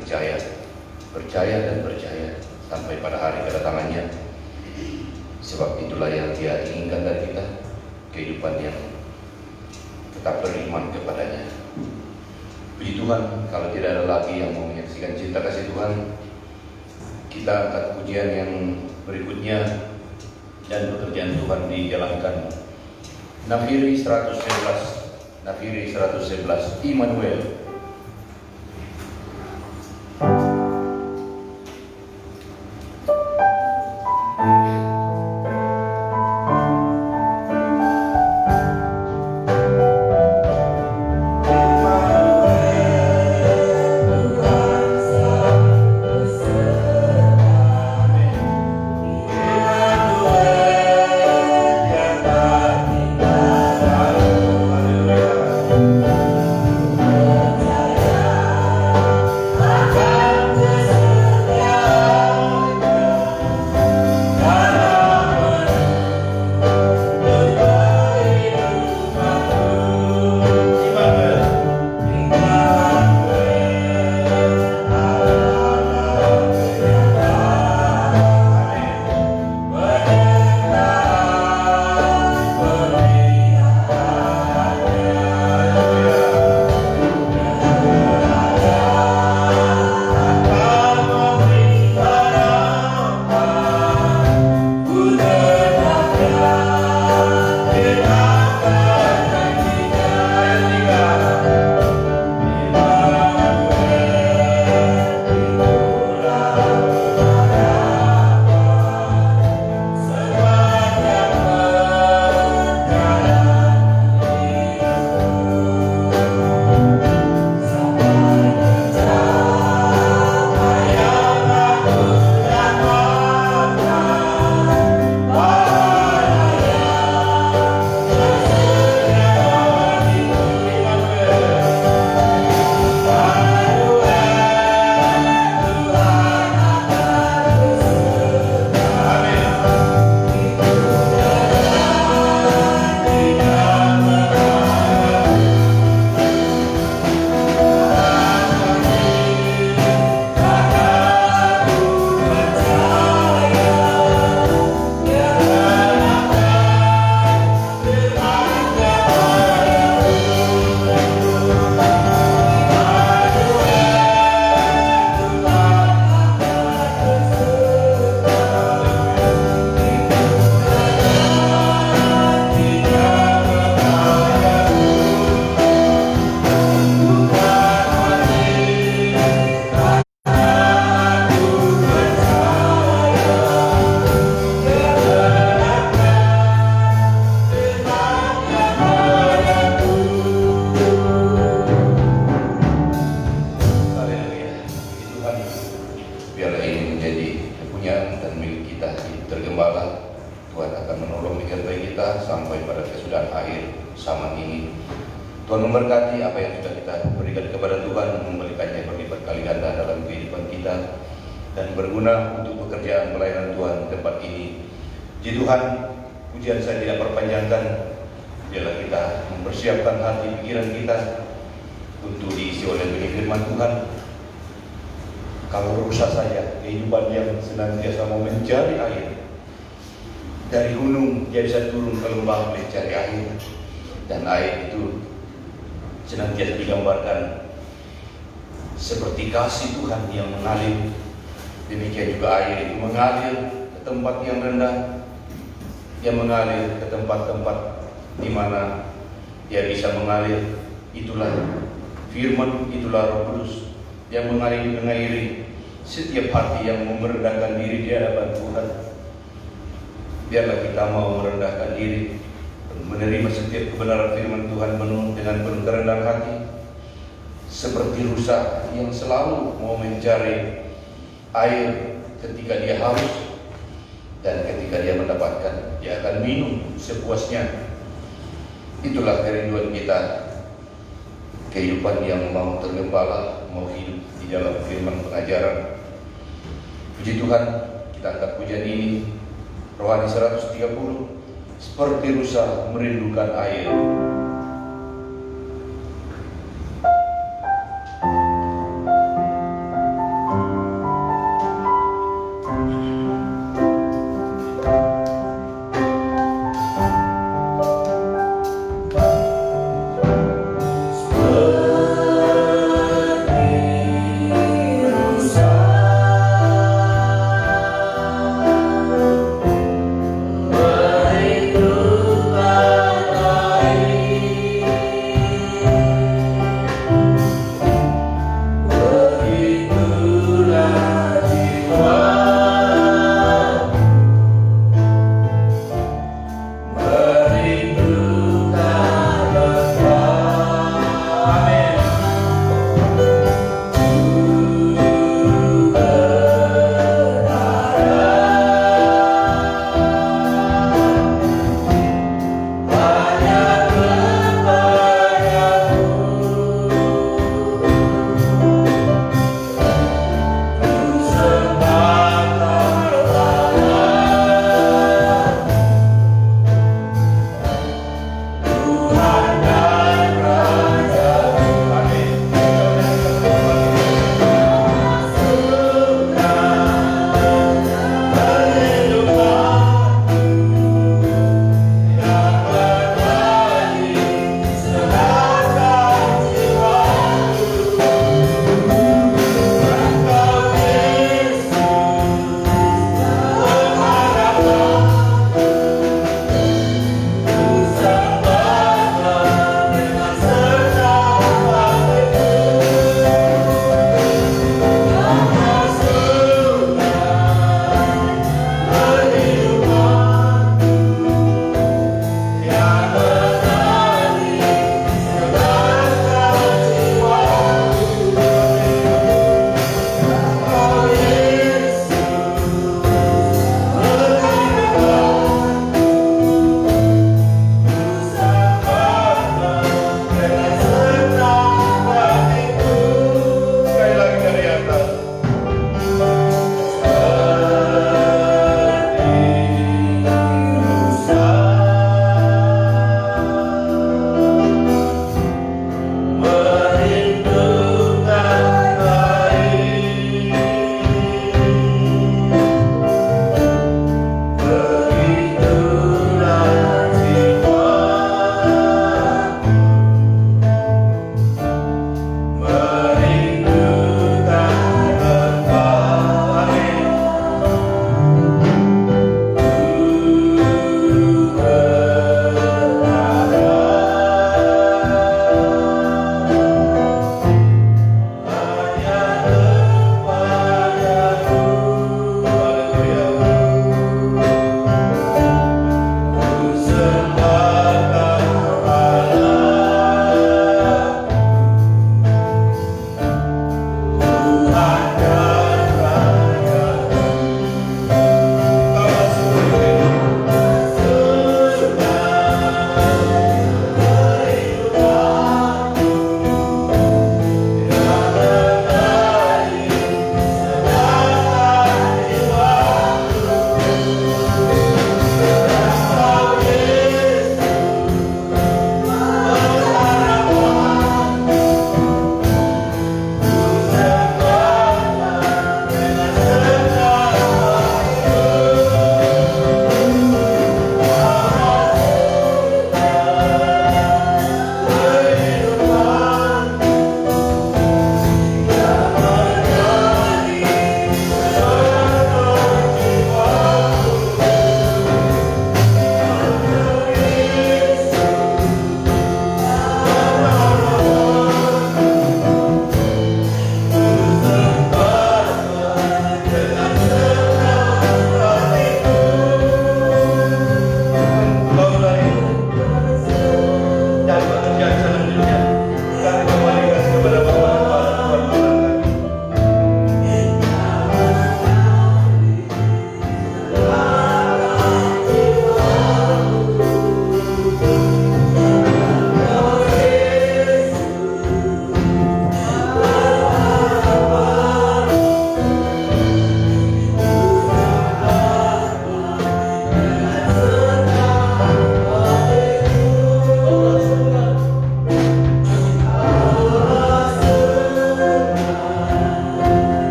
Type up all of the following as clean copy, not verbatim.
percaya, percaya dan percaya sampai pada hari kedatangannya. Sebab itulah yang Dia inginkan dari kita, kehidupan yang tetap beriman kepadanya. Puji Tuhan, kalau tidak ada lagi yang mau menyaksikan cinta kasih Tuhan, kita angkat pujian yang berikutnya dan pekerjaan Tuhan dijalankan. Nafiri 111, Nafiri 111, Immanuel. Biarlah ini menjadi kepunyaan dan milik kita, tergembala. Tuhan akan menolong menyertai kita sampai pada kesudahan akhir zaman ini. Tuhan memberkati apa yang sudah kita berikan kepada Tuhan, memberikannya berlipat kali ganda dalam kehidupan kita dan berguna untuk pekerjaan pelayanan Tuhan di tempat ini. Puji Tuhan, pujian saya tidak perpanjangkan. Biarlah kita mempersiapkan hati pikiran kita untuk diisi oleh benih firman Tuhan. Kalau rusak saja kehidupan yang senantiasa mau mencari air, dari gunung dia bisa turun ke lembah mencari air, dan air itu senantiasa digambarkan seperti kasih Tuhan yang mengalir. Demikian juga air itu mengalir ke tempat yang rendah, yang mengalir ke tempat-tempat di mana dia bisa mengalir. Itulah firman, itulah Roh Kudus yang mengairi setiap hati yang merendahkan diri di hadapan Tuhan. Biarlah kita mau merendahkan diri, menerima setiap kebenaran firman Tuhan dengan penuh kerendahan hati, seperti rusa yang selalu mau mencari air ketika dia haus, dan ketika dia mendapatkan, dia akan minum sepuasnya. Itulah kerinduan kita, kehidupan yang mau tergembala, mau hidup di dalam firman pengajaran. Puji Tuhan, kita angkat pujian ini, Rohani 130, seperti rusa merindukan air.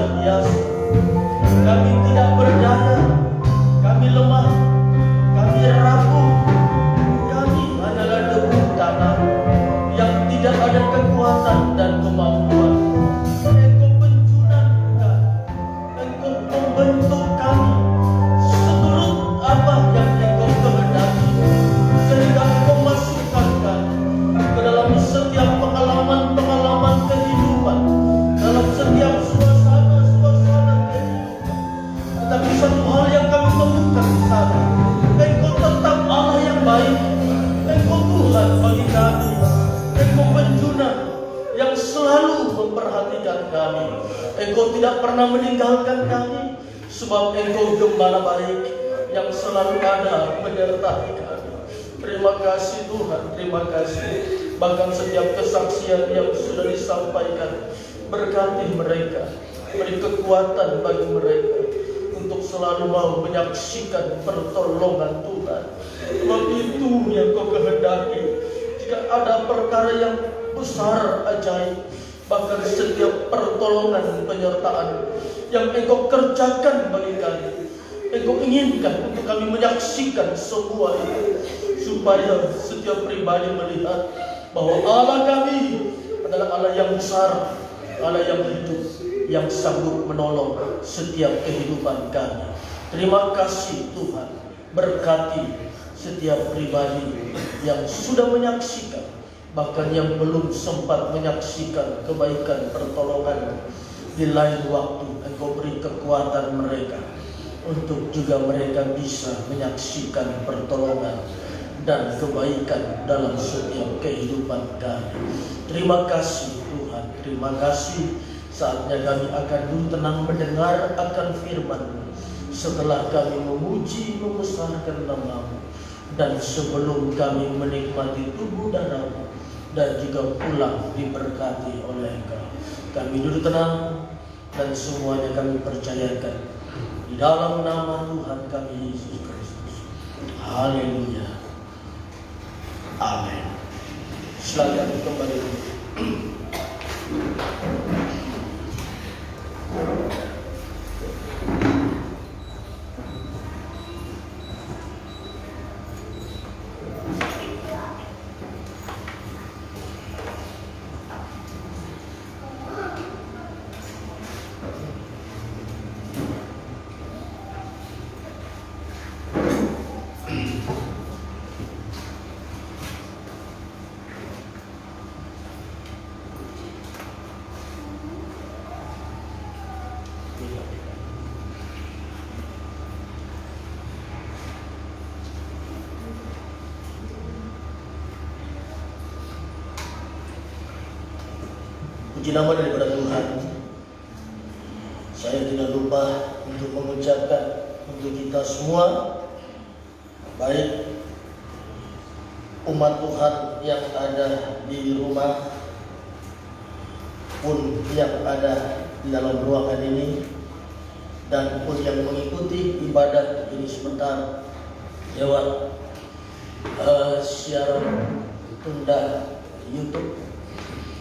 luar biasa. Kami tidak berdaya, kami lemah, kami rapuh, kami adalah debu tanah yang tidak ada kekuatan dan kemampuan. Engkau penjunan kami, Engkau membentuk kami seturut apa yang Engkau kehendaki, sehingga Engkau masukkan kami ke dalam setiap pengalaman-pengalaman kehidupan, dalam setiap suasana-suasana kehidupan. Tetapi satu hal yang kami temukan di sana, Engkau tetap Allah yang baik, Engkau Tuhan bagi kami, Engkau penjunan yang selalu memperhatikan kami. Engkau tidak pernah meninggalkan kami, sebab Engkau gembala baik yang selalu ada menyertai kami. Terima kasih Tuhan, terima kasih. Bahkan setiap kesaksian yang sudah disampaikan, berkati mereka, beri kekuatan bagi mereka untuk selalu mau menyaksikan pertolongan Tuhan. Sebab itu yang Kau kehendaki. Jika ada perkara yang besar ajaib, bahkan setiap pertolongan penyertaan yang Engkau kerjakan bagi kami, Engkau inginkan untuk kami menyaksikan semua itu, supaya setiap pribadi melihat bahwa Allah kami adalah Allah yang besar, Allah yang hidup, yang sanggup menolong setiap kehidupan kami. Terima kasih Tuhan, berkati setiap pribadi yang sudah menyaksikan, bahkan yang belum sempat menyaksikan kebaikan pertolongan di lain waktu. Engkau beri kekuatan mereka untuk juga mereka bisa menyaksikan pertolongan dan kebaikan dalam setiap kehidupan kami. Terima kasih Tuhan, terima kasih. Saatnya kami akan duduk tenang mendengar akan firman-Mu, setelah kami memuji membesarkan nama-Mu, dan sebelum kami menikmati tubuh darah-Mu, dan juga pulang diberkati oleh Engkau. Kami duduk tenang dan semuanya kami percayakan di dalam nama Tuhan kami Yesus Kristus. Haleluya. Amin. Silakan kembali. Puji nama daripada Tuhan. Saya tidak lupa untuk mengucapkan untuk kita semua, baik umat Tuhan yang ada di rumah pun yang ada di dalam ruangan ini, dan pun yang mengikuti ibadah ini sebentar lewat siaran tunda YouTube.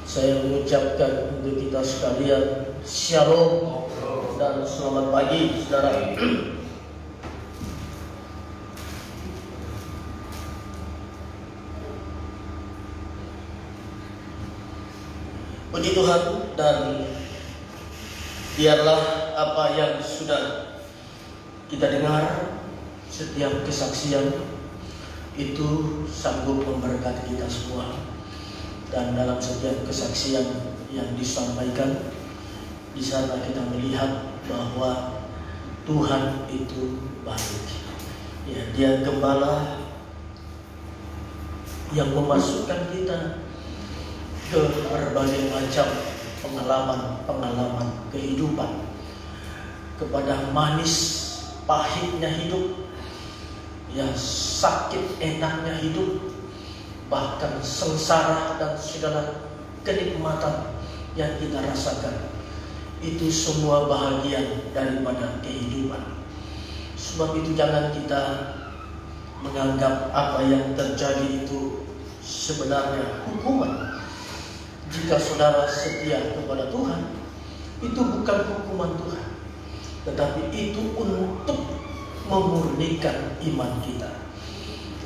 Saya mengucapkan untuk kita sekalian Shalom dan selamat pagi saudara. Puji Tuhan, dan biarlah apa yang sudah kita dengar, setiap kesaksian itu sanggup memberkati kita semua. Dan dalam setiap kesaksian yang disampaikan, di sana kita melihat bahwa Tuhan itu baik. Ya, Dia gembala yang memasukkan kita ke berbagai macam pengalaman kehidupan, kepada manis pahitnya hidup, ya sakit enaknya hidup, bahkan sengsara dan segala kenikmatan yang kita rasakan. Itu semua bahagian daripada kehidupan. Sebab itu jangan kita menganggap apa yang terjadi itu sebenarnya hukuman. Jika saudara setia kepada Tuhan, itu bukan hukuman Tuhan, tetapi itu untuk memurnikan iman kita.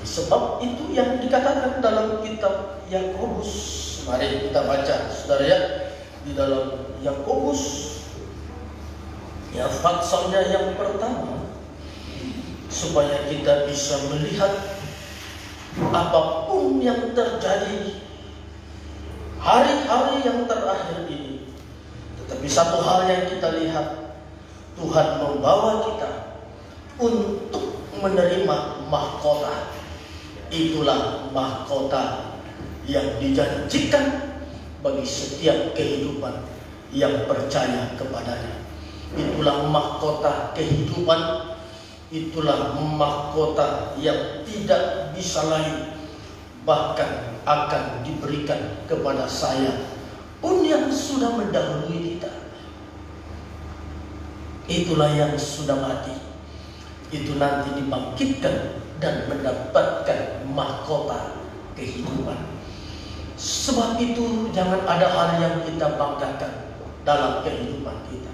Sebab itu yang dikatakan dalam kitab Yakobus. Mari kita baca, saudara ya, di dalam Yakobus ya, pasalnya yang pertama, supaya kita bisa melihat apapun yang terjadi hari-hari yang terakhir ini. Tetapi satu hal yang kita lihat, Tuhan membawa kita untuk menerima mahkota. Itulah mahkota yang dijanjikan bagi setiap kehidupan yang percaya kepadanya. Itulah mahkota kehidupan. Itulah mahkota yang tidak bisa lain, bahkan akan diberikan kepada saya pun yang sudah mendahului kita. Itulah yang sudah mati, itu nanti dibangkitkan dan mendapatkan mahkota kehidupan. Sebab itu jangan ada hal yang kita banggakan dalam kehidupan kita.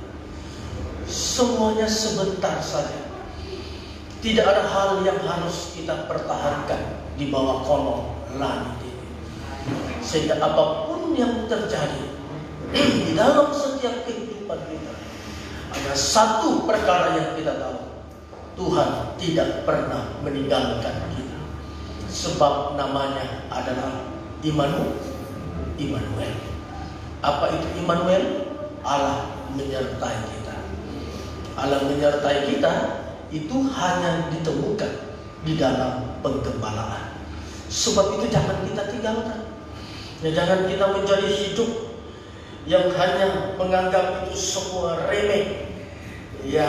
Semuanya sebentar saja. Tidak ada hal yang harus kita pertahankan di bawah kolong langit ini. Sehingga apapun yang terjadi di dalam setiap kehidupan kita, ada satu perkara yang kita tahu, Tuhan tidak pernah meninggalkan kita. Sebab namanya adalah Immanuel. Apa itu Immanuel? Allah menyertai kita. Allah menyertai kita itu hanya ditemukan di dalam penggembalaan. Sebab itu jangan kita tinggalkan. Ya, jangan kita menjadi hidup yang hanya menganggap itu semua remeh. Ya,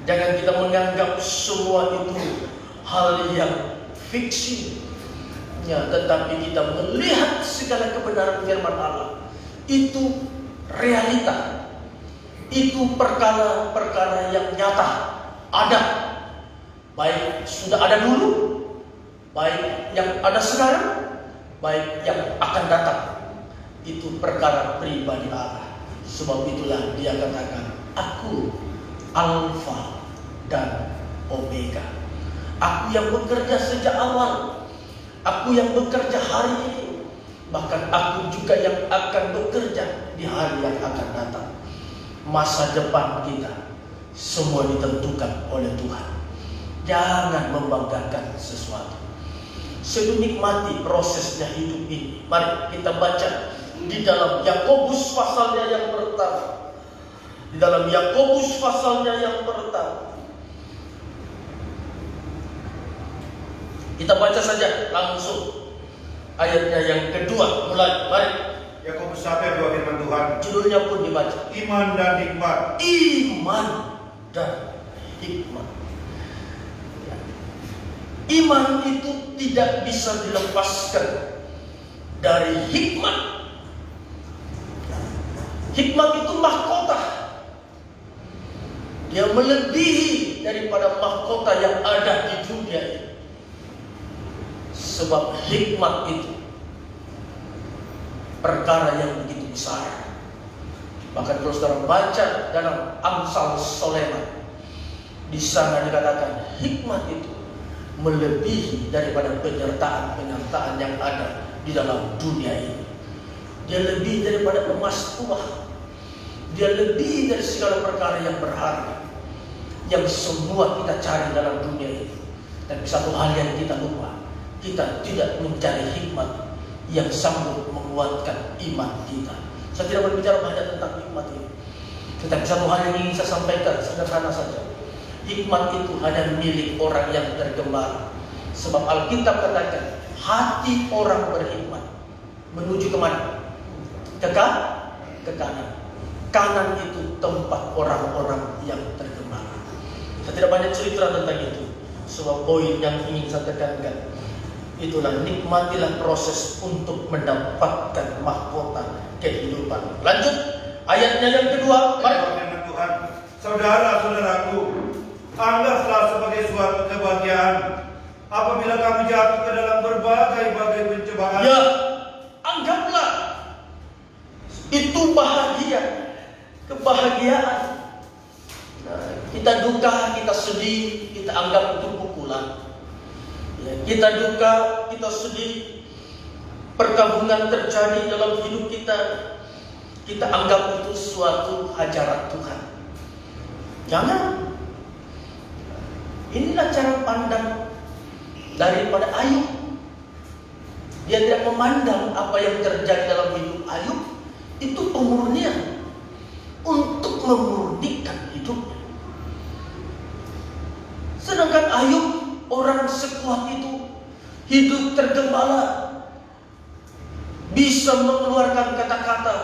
jangan kita menganggap semua itu hal yang fiksi. Ya, tetapi kita melihat segala kebenaran firman Allah. Itu realita. Itu perkara-perkara yang nyata, ada. Baik sudah ada dulu, baik yang ada sekarang, baik yang akan datang. Itu perkara pribadi Allah. Sebab itulah dia katakan, aku Alfa dan Omega. Aku yang bekerja sejak awal. Aku yang bekerja hari ini. Bahkan aku juga yang akan bekerja di hari yang akan datang. Masa depan kita semua ditentukan oleh Tuhan. Jangan membanggakan sesuatu. Senikmati prosesnya hidup ini. Mari kita baca di dalam Yakobus pasalnya yang pertama. Di dalam Yakobus pasalnya yang pertama. Kita baca saja langsung ayatnya yang kedua. Mulai, mari. Yakobus 1 ayat 2 firman Tuhan. Judulnya pun dibaca. Iman dan hikmat. Iman dan hikmat. Iman itu tidak bisa dilepaskan dari hikmat. Hikmat itu mahkota. Dia melebihi daripada mahkota yang ada di dunia ini. Sebab hikmat itu perkara yang begitu besar. Bahkan kalau saudara baca dalam Amsal Soleman, di sana dikatakan hikmat itu melebihi daripada penyertaan yang ada di dalam dunia ini. Dia lebih daripada emas tua. Dia lebih dari segala perkara yang berharga yang semua kita cari dalam dunia ini. Tapi satu hal yang kita lupa, kita tidak mencari hikmat yang sanggup menguatkan iman kita. Saya tidak berbicara banyak tentang hikmat ini, tetapi satu hal yang ingin saya sampaikan sederhana saja. Hikmat itu hanya milik orang yang tergembala. Sebab Alkitab katakan hati orang berhikmat menuju kemana? Ke kanan. Kanan itu tempat orang-orang yang tergembala. Saya tidak banyak cerita tentang itu. Sebab poin yang ingin saya tekankan, itulah nikmatilah proses untuk mendapatkan mahkota kehidupan. Lanjut ayatnya yang kedua. Firman Tuhan. Saudara-saudaraku, anggaplah sebagai suatu kebahagiaan apabila kami jatuh ke dalam berbagai pencobaan. Ya, anggaplah itu bahagia kebahagiaan. Nah, kita duka, kita sedih, kita anggap itu pukulan. Ya, kita duka, kita sedih, perkabungan terjadi dalam hidup kita, kita anggap itu suatu hajaran Tuhan. Jangan. Inilah cara pandang daripada Ayub. Dia tidak memandang apa yang terjadi dalam hidup Ayub itu pemurnian untuk memurnikan hidupnya. Sedangkan Ayub, orang sekuat itu, hidup tergembala, bisa mengeluarkan kata-kata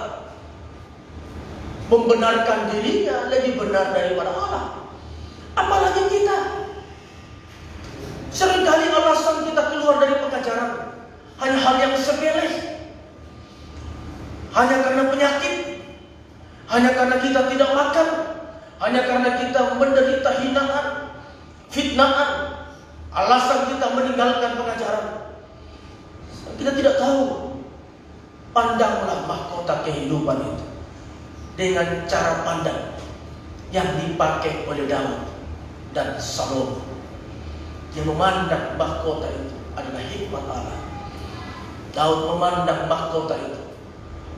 membenarkan dirinya lebih benar daripada Allah. Apalagi kita. Seringkali alasan kita keluar dari pengajaran hanya hal yang sepele, hanya karena penyakit, hanya karena kita tidak makan, hanya karena kita menderita hinaan, fitnaan, alasan kita meninggalkan pengajaran. Kita tidak tahu. Pandanglah mahkota kehidupan itu dengan cara pandang yang dipakai oleh Daud dan Salomo. Dia memandang mahkota itu adalah hikmat Allah. Daud memandang mahkota itu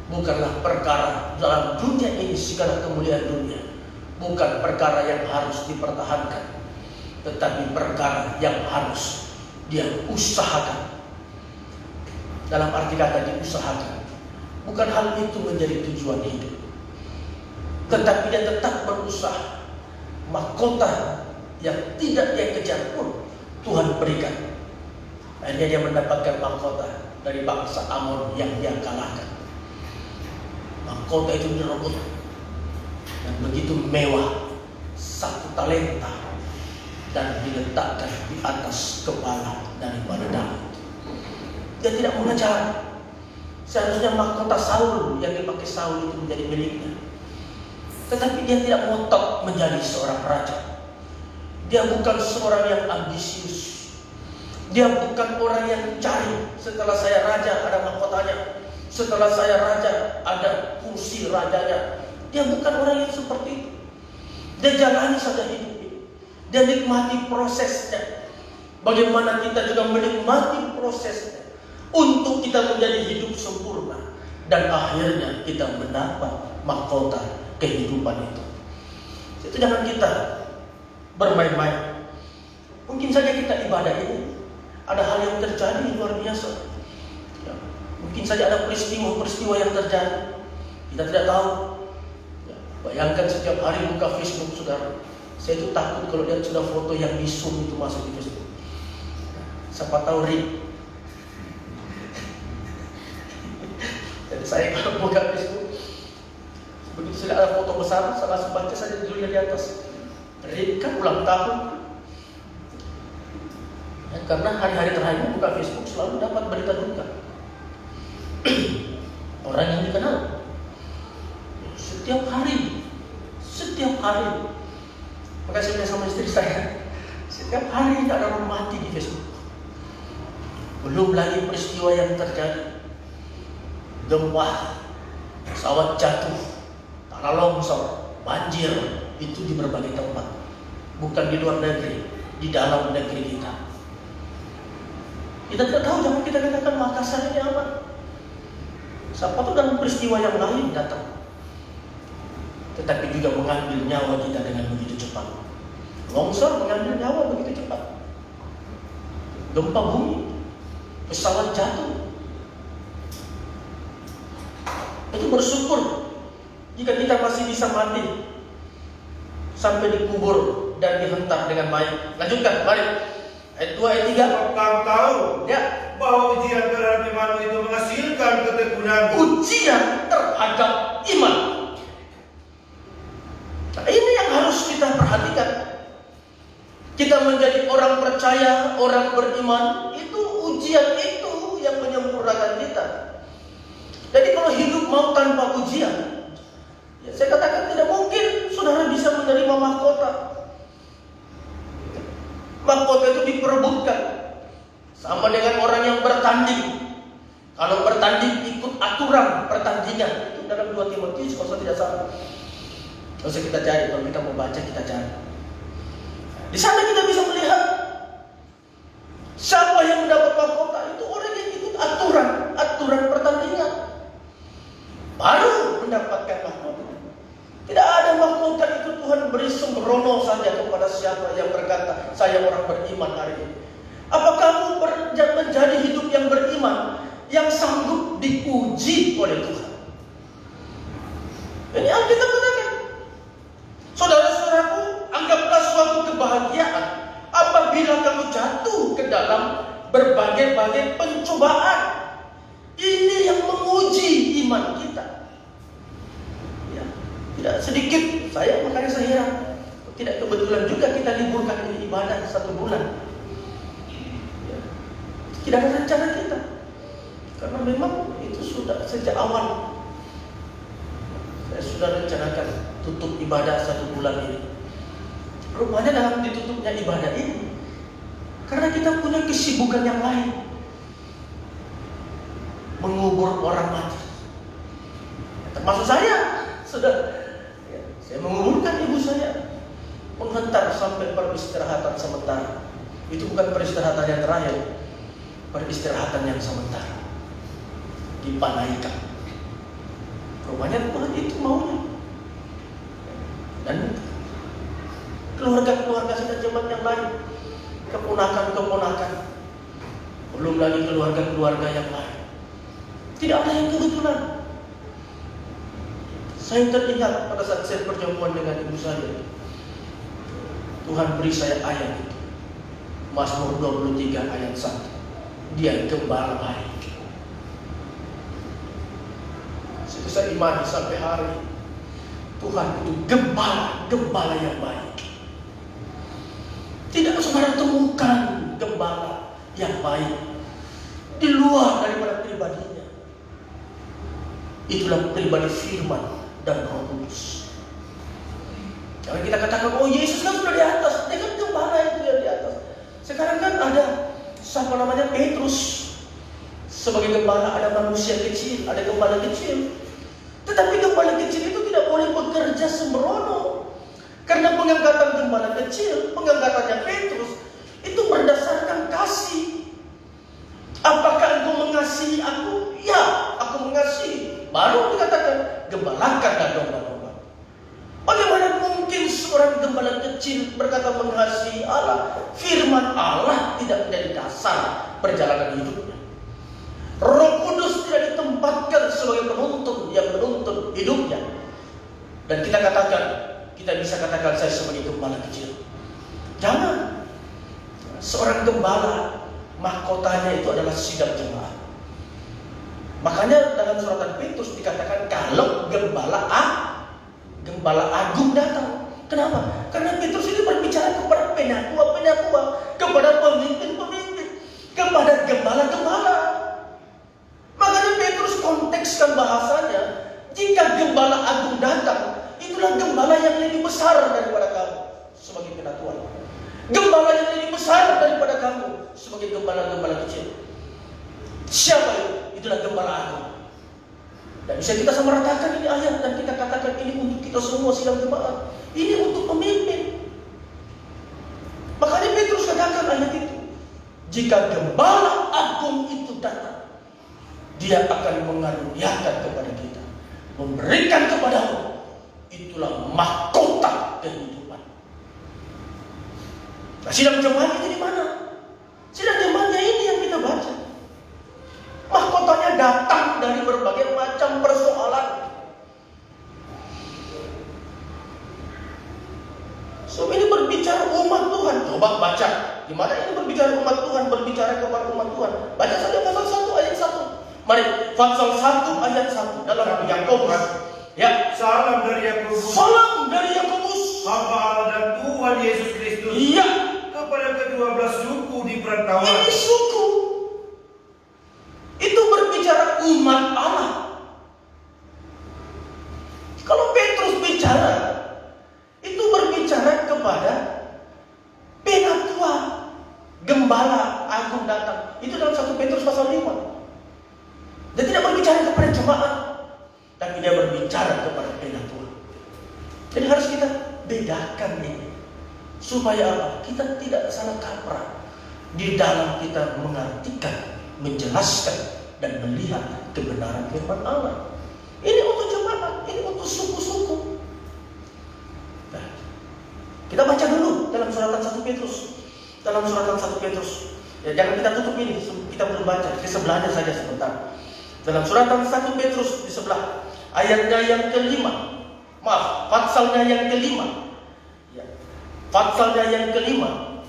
bukanlah perkara dalam dunia ini, segala kemuliaan dunia, bukan perkara yang harus dipertahankan, tetapi perkara yang harus dia usahakan. Dalam arti kata diusahakan, bukan hal itu menjadi tujuan hidup, tetapi dia tetap berusaha. Mahkota yang tidak dia kejar pun Tuhan berikan. Akhirnya dia mendapatkan mahkota dari bangsa Amon yang dia kalahkan. Mahkota itu direbut dan begitu mewah, 1 talenta, dan diletakkan di atas kepala daripada Daud. Dia tidak mengejar. Seharusnya mahkota Saul yang dipakai Saul itu menjadi miliknya, tetapi dia tidak ngotot menjadi seorang raja. Dia bukan seorang yang ambisius. Dia bukan orang yang cari, setelah saya raja ada mahkotanya, setelah saya raja ada kursi rajanya. Dia bukan orang yang seperti itu. Dia jalani saja hidupnya. Dia nikmati prosesnya. Bagaimana kita juga menikmati prosesnya untuk kita menjadi hidup sempurna, dan akhirnya kita mendapat mahkota kehidupan itu. Itu jangan kita bermain-main. Mungkin saja kita ibadah ini ada hal yang terjadi luar biasa. Ya, mungkin saja ada peristiwa-peristiwa yang terjadi. Kita tidak tahu. Ya, bayangkan setiap hari buka Facebook, saudara. Saya itu takut kalau lihat sudah foto yang visum itu masuk di Facebook. Siapa tahu ring. Jadi saya kalau buka Facebook, begitu sudah ada foto besar, saya langsung baca saja judulnya di atas. Kan ulang tahun. Ya, karena hari-hari terakhir buka Facebook selalu dapat berita duka. Orang yang dikenal. Setiap hari. Maka saya bilang sama istri saya, setiap hari ada orang mati di Facebook. Belum lagi peristiwa yang terjadi. Gempa, pesawat jatuh, tanah longsor, banjir, itu di berbagai tempat. Bukan di luar negeri, di dalam negeri kita. Kita tidak tahu, jangan kita katakan Makassar ini aman. Siapa tahu dalam peristiwa yang lain datang, tetapi juga mengambil nyawa kita dengan begitu cepat. Longsor mengambil nyawa begitu cepat. Gempa bumi, pesawat jatuh. Itu bersyukur jika kita masih bisa mati sampai dikubur dan dihentak dengan baik. Lanjutkan, mari. Ayat 2, ayat 3. Kamu tahu Ya, bahwa ujian terhadap imanmu itu menghasilkan ketekunan. ujian terhadap iman. Nah, ini yang harus kita perhatikan. Kita menjadi orang percaya, orang beriman, itu ujian itu yang menyempurnakan kita. Jadi kalau hidup mau tanpa ujian, ya saya katakan tidak mungkin saudara bisa menerima mahkota. Mahkota itu diperebutkan. Sama dengan orang yang bertanding. Kalau bertanding ikut aturan pertandingan. Itu dalam 2 Timotius kalau saya tidak salah. Nggak usah kita cari, kalau kita mau baca kita cari. Di sana kita bisa melihat siapa yang mendapat mahkota itu orang yang ikut aturan pertandingan, baru mendapatkan mahkota. Tidak ada mahkota itu Tuhan beri sembrono saja kepada siapa yang berkata saya orang beriman hari ini. Apa kamu menjadi hidup yang beriman, yang sanggup diuji oleh Tuhan? Ini Alkitab katakan. Saudara-saudaraku, anggaplah suatu kebahagiaan apabila kamu jatuh ke dalam berbagai-bagai pencobaan. Ini yang menguji iman kita. Ya, tidak sedikit. Makanya saya heran. Tidak kebetulan juga kita liburkan ini ibadah 1 bulan. Ya, tidak ada rencana kita. Karena memang itu sudah sejak awal. Saya sudah rencanakan tutup ibadah 1 bulan ini. Rupanya dalam ditutupnya ibadah ini, karena kita punya kesibukan yang lain, mengubur orang mati. Termasuk saya, saya menguburkan ibu saya, menghantar sampai peristirahatan sementara. Itu bukan peristirahatan yang terakhir, peristirahatan yang sementara. Dipanaikan. Rupanya Tuhan itu maunya. Dan keluarga-keluarga sudah zaman yang lain, keponakan-keponakan, belum lagi keluarga-keluarga yang lain. Tidak ada yang kebetulan. Saya teringat pada saat saya perjamuan dengan ibu saya, Tuhan beri saya ayat itu, Mazmur 23 ayat 1. Dia gembala baik. Saya imani sampai hari ini, Tuhan itu gembala yang baik. Tidak saudara temukan gembala yang baik di luar daripada pribadinya. Itulah pribadi firman dan Roh Kudus. Jangan kita katakan, oh Yesus kan sudah di atas, dia kan gembala itu yang di atas. Sekarang kan ada siapa namanya Petrus sebagai gembala, ada manusia kecil, ada gembala kecil. Tetapi gembala kecil itu tidak boleh bekerja sembrono. Karena pengangkatan gembala kecil, pengangkatannya Petrus, itu berdasarkan kasih. Apakah engkau mengasihi aku? Ya, aku mengasihi. Baru dikatakan, gembalakanlah domba-domba. Bagaimana mungkin seorang gembala kecil berkata mengasihi Allah? Firman Allah tidak menjadi dasar perjalanan hidupnya. Roh Kudus tidak ditempatkan sebagai penuntun yang menuntun hidupnya. Dan kita bisa katakan saya sebagai gembala kecil. Jangan. Seorang gembala, mahkotanya itu adalah sidang jemaat. Makanya dalam suratan Petrus dikatakan kalau gembala agung datang. Kenapa? Karena Petrus ini berbicara kepada penatua-penatua, kepada pemimpin-pemimpin, kepada gembala-gembala. Makanya Petrus kontekskan bahasanya, jika gembala agung datang, itulah gembala yang lebih besar daripada kamu sebagai penatua. Gembala yang lebih besar daripada kamu sebagai gembala-gembala kecil. Siapa itu? Itulah gembala agung. Dan bisa kita samaratakan ini ayat dan kita katakan ini untuk kita semua sidang jemaat. Ini untuk pemimpin. Makanya Petrus katakan ayat itu, jika gembala agung itu datang, dia akan mengaruniakan kepada kita, memberikan kepadamu, itulah mahkota kehidupan. Nah, sidang jemaat itu di mana? Sidang jemaatnya ini yang kita baca. Mahkotanya datang dari berbagai macam persoalan. So ini berbicara umat Tuhan. Coba baca. Di mana ini berbicara umat Tuhan, berbicara kepada umat Tuhan. Baca saja pasal 1 ayat 1. Mari, pasal 1 ayat 1 dalam Yakobus. Ya, Salam dari Yakobus. salam dari Yakobus, Hamba Allah dan Tuhan Yesus Kristus. iya, Kepada ke-12 suku di perantauan. ini suku. Itu berbicara umat Allah. Kalau Petrus bicara, itu berbicara kepada penatua, gembala agung datang. Itu dalam 1 Petrus pasal 5. Dia tidak berbicara kepada jemaat, tapi dia berbicara kepada penatua. Jadi harus kita bedakan ini. Supaya apa? Kita tidak salah kaprah di dalam kita mengartikan, menjelaskan, dan melihat kebenaran firman Allah. Ini untuk jemaat, ini untuk suku-suku. Nah, kita baca dulu dalam suratan 1 Petrus. Dalam suratan 1 Petrus. Ya, jangan kita tutup ini, kita belum baca. Di sebelahnya saja sebentar. Dalam suratan 1 Petrus di sebelah ayatnya yang kelima. Maaf, patsalnya yang kelima. Ya, patsalnya yang kelima.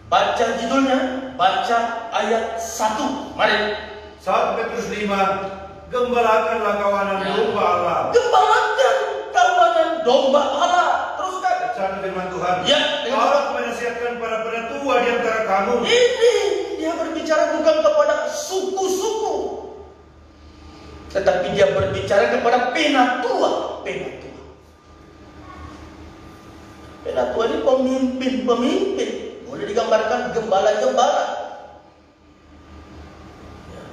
Baca judulnya, baca ayat 1. Mari. 1 Petrus 5, gembalakanlah kawanan domba Allah. Gembalakan kawanan domba Allah. Teruskan. Bacaan firman Tuhan. Ya, Allah menasihatkan para penatua di antara kamu. Ini dia berbicara bukan kepada suku-suku, tetapi dia berbicara kepada penatua. Penatua ini pemimpin. Boleh digambarkan gembala-gembala. Ya.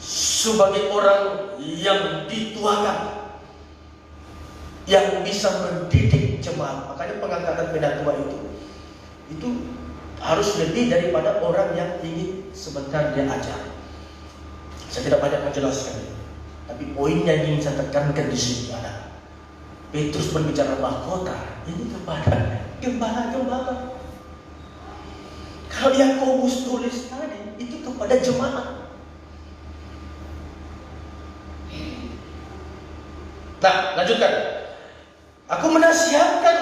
Sebagai orang yang dituakan, yang bisa mendidik jemaat. Makanya pengangkatan penatua itu harus lebih daripada orang yang ingin sebentar dia ajar. Saya tidak banyak menjelaskan ini, tapi poinnya yang ingin saya tekankan di sini adalah Petrus berbicara mahkota ini kepada gembala-gembala. Kalau Yakobus tulis tadi itu kepada jemaat. Nah, lanjutkan. Aku menasihatkan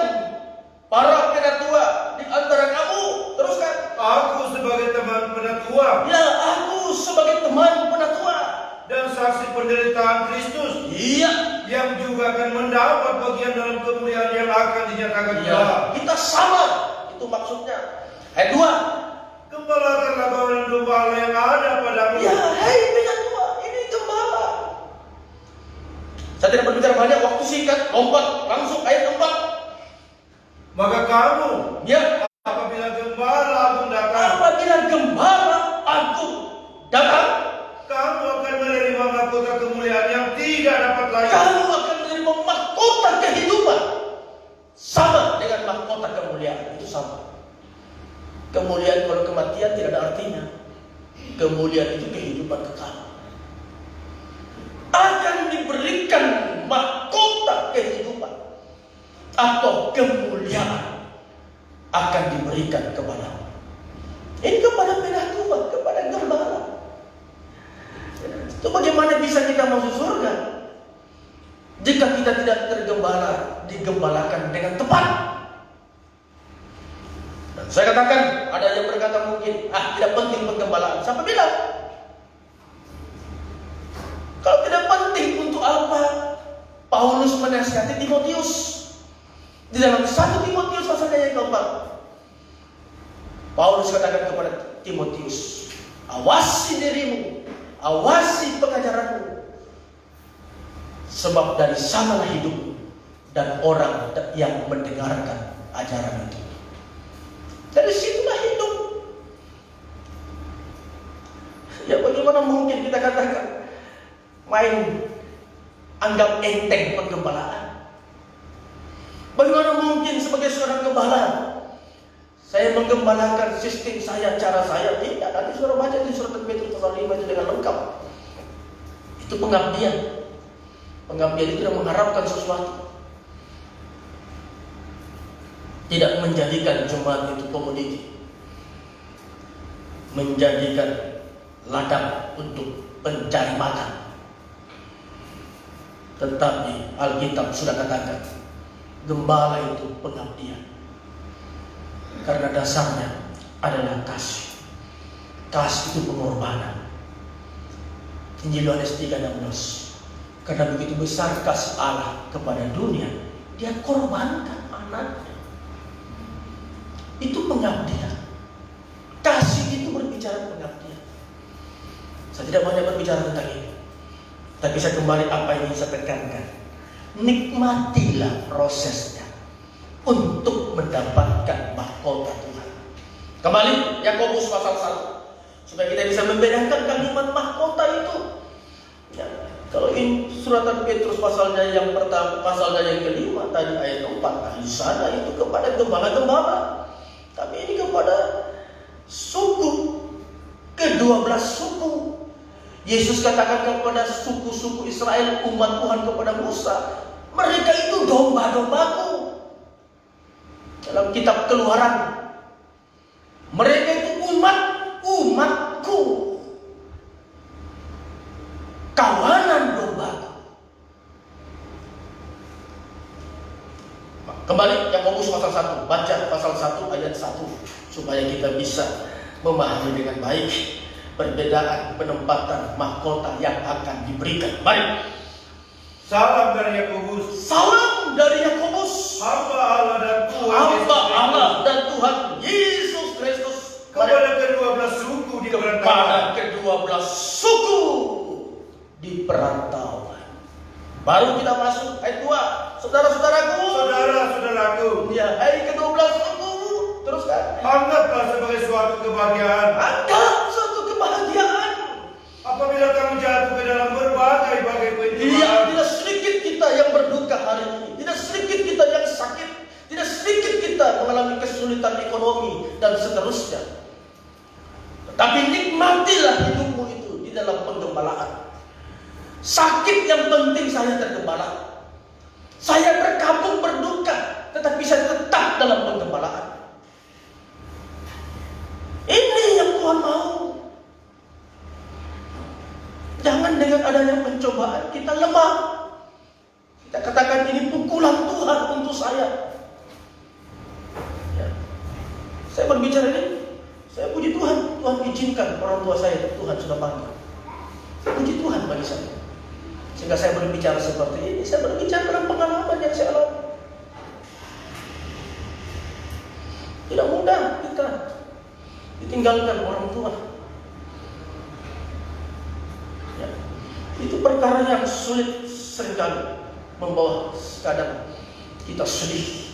para penatua di antara kamu. Teruskan. Aku sebagai teman penatua. Ya, aku sebagai teman penatua Dan saksi penderitaan Kristus. Iya. Yang juga akan mendapat bagian dalam kemuliaan yang akan dinyatakan Iya. kelak. Kita sama. Itu maksudnya. Ayat 2. Gembalakanlah kawanan domba Allah yang ada padamu. Ya, hai penatua, ini gembala. Saya tidak berbicara banyak, waktu singkat, lompat langsung ayat 4. Maka kamu, Ya, apabila gembala agung datang, apabila gembala agung datang, kamu akan menerima mahkota kemuliaan yang tidak dapat layak. kamu akan menerima mahkota kehidupan. Sama dengan mahkota kemuliaan, itu sama. Kemuliaan kalau kematian tidak ada artinya. Kemuliaan itu kehidupan kekal. Akan diberikan mahkota kehidupan atau kemuliaan akan diberikan kepadamu. Ini kepada penatua, kepada gembala. Itu bagaimana bisa kita masuk surga jika kita tidak tergembala, digembalakan dengan tepat. Dan saya katakan, ada yang berkata mungkin, tidak penting penggembalaan. Siapa bilang? Kalau tidak penting, untuk apa Paulus menasihati Timotius? Di dalam 1 Timotius pasalnya yang keempat, Paulus katakan kepada Timotius, awasi dirimu, awasi pengajaranmu, sebab dari sanalah hidupmu dan orang yang mendengarkan ajaran itu. Dari situlah hidup. Ya, bagaimana mungkin kita katakan main anggap enteng penggembalaan? Bagaimana mungkin sebagai seorang gembala saya menggembalakan sistem saya, cara saya? Tidak. Nanti saudara baca di surat Petrus pasal 5 itu dengan lengkap. Itu pengabdian. Pengabdian itu tidak mengharapkan sesuatu. Tidak menjadikan jemaat itu komoditi, menjadikan ladang untuk pencari makan. Tetapi Alkitab sudah katakan, gembala itu pengabdian. Karena dasarnya adalah kasih. Kasih itu pengorbanan. Injil Yohanes 3:16. Karena begitu besar kasih Allah kepada dunia, Dia korbankan anaknya. Itu pengabdian. Kasih itu berbicara pengabdian. Saya tidak banyak berbicara tentang ini, tapi saya kembali apa yang ingin saya tekankan. Nikmatilah prosesnya untuk mendapatkan mahkota Tuhan. Kembali Yakobus pasal 1, supaya kita bisa membedakan kalimat mahkota itu. Ya. Kalau ini suratan Petrus pasalnya yang pertama, pasalnya yang kelima tadi ayat 4, nah di sana itu kepada gembala-gembala. Tapi ini kepada suku, ke-12 suku. Yesus katakan kepada suku-suku Israel, umat Tuhan kepada Musa, mereka itu domba-dombaku. Dalam kitab Keluaran, mereka itu umatku, kawanan dombaku. Kembali Yakobus pasal 1, baca pasal 1 ayat 1 supaya kita bisa memahami dengan baik perbedaan penempatan mahkota yang akan diberikan. Baik. Salam dari Yakobus, Salam dari Yakobus, hamba Allah dan Tuhan hamba Yesus Allah Kristus, dan Tuhan Yesus Kristus kepada ke-12 suku di perantauan. kepada ke-12 suku di perantauan. Baru kita masuk ayat 2. Saudara-saudaraku, Saudara-saudaraku, ya, hai ke-12 suku, teruskan. anggaplah sebagai suatu kebahagiaan Anggap suatu kebahagiaan. apabila kamu jatuh ke dalam berbagai-bagai pencobaan. Tidak sedikit kita yang berduka hari ini, tidak sedikit kita yang sakit, tidak sedikit kita mengalami kesulitan ekonomi dan seterusnya. Tetapi nikmatilah hidupmu itu di dalam penggembalaan. Sakit yang penting saya tergembala. Saya berkabung berduka, tetapi saya tetap dalam penggembalaan. Ini yang Tuhan mau. Jangan dengan adanya pencobaan kita lemah. Kita katakan ini pukulan Tuhan untuk saya. Ya. Saya berbicara ini, saya puji Tuhan. Tuhan izinkan orang tua saya, Tuhan sudah panggil. Puji Tuhan bagi saya. Sehingga saya berbicara seperti ini, saya berbicara dalam pengalaman yang saya alami. Tidak mudah kita ditinggalkan orang tua. Ya. Itu perkara yang sulit seringkali, membawa kadang kita sedih.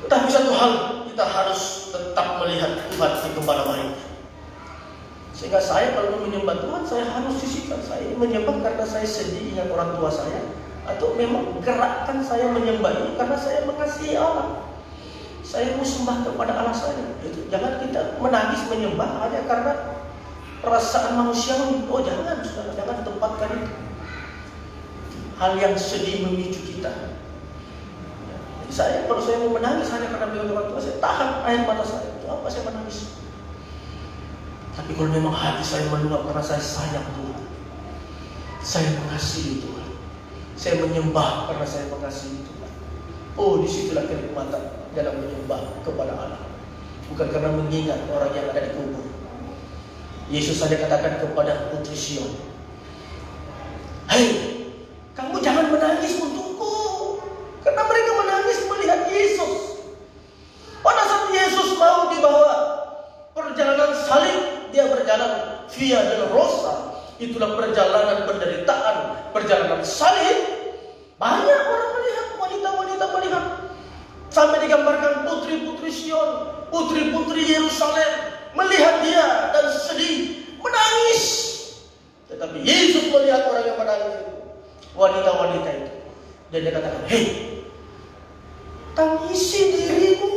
Tetapi satu hal, kita harus tetap melihat Tuhan di gembala baik. Sehingga saya kalau menyembah Tuhan, saya harus sisihkan. Saya ini menyembah karena saya sedih ingat orang tua saya, atau memang gerakkan saya menyembah ini karena saya mengasihi Allah. Saya mau sembah kepada Allah saya. Itu jangan kita menangis menyembah hanya karena perasaan manusiawi. Oh jangan, saudara, jangan tempatkan itu. Hal yang sedih memicu kita. Jadi saya kalau saya mau menangis hanya karena melihat orang tua saya, tahan air mata saya. Itu apa saya menangis? Tapi kalau memang hati saya meluap karena saya sayang Tuhan, saya mengasihi Tuhan, saya menyembah karena saya mengasihi Tuhan. Oh, disitulah kenikmatan dalam menyembah kepada Allah, bukan karena mengingat orang yang ada di kubur. Yesus saja katakan kepada putri Sion, "Hei, kamu jangan menangis untukku," karena mereka menangis melihat Yesus. Pada saat Yesus mau dibawa perjalanan salib, dia berjalan via dolorosa. Itulah perjalanan penderitaan, perjalanan salib. Banyak orang melihat, wanita-wanita melihat. Sampai digambarkan putri-putri Sion, putri-putri Yerusalem melihat dia dan sedih, menangis. Tetapi Yesus melihat orang yang menangis itu, wanita-wanita itu. Dan dia katakan, "Hei, tangisi dirimu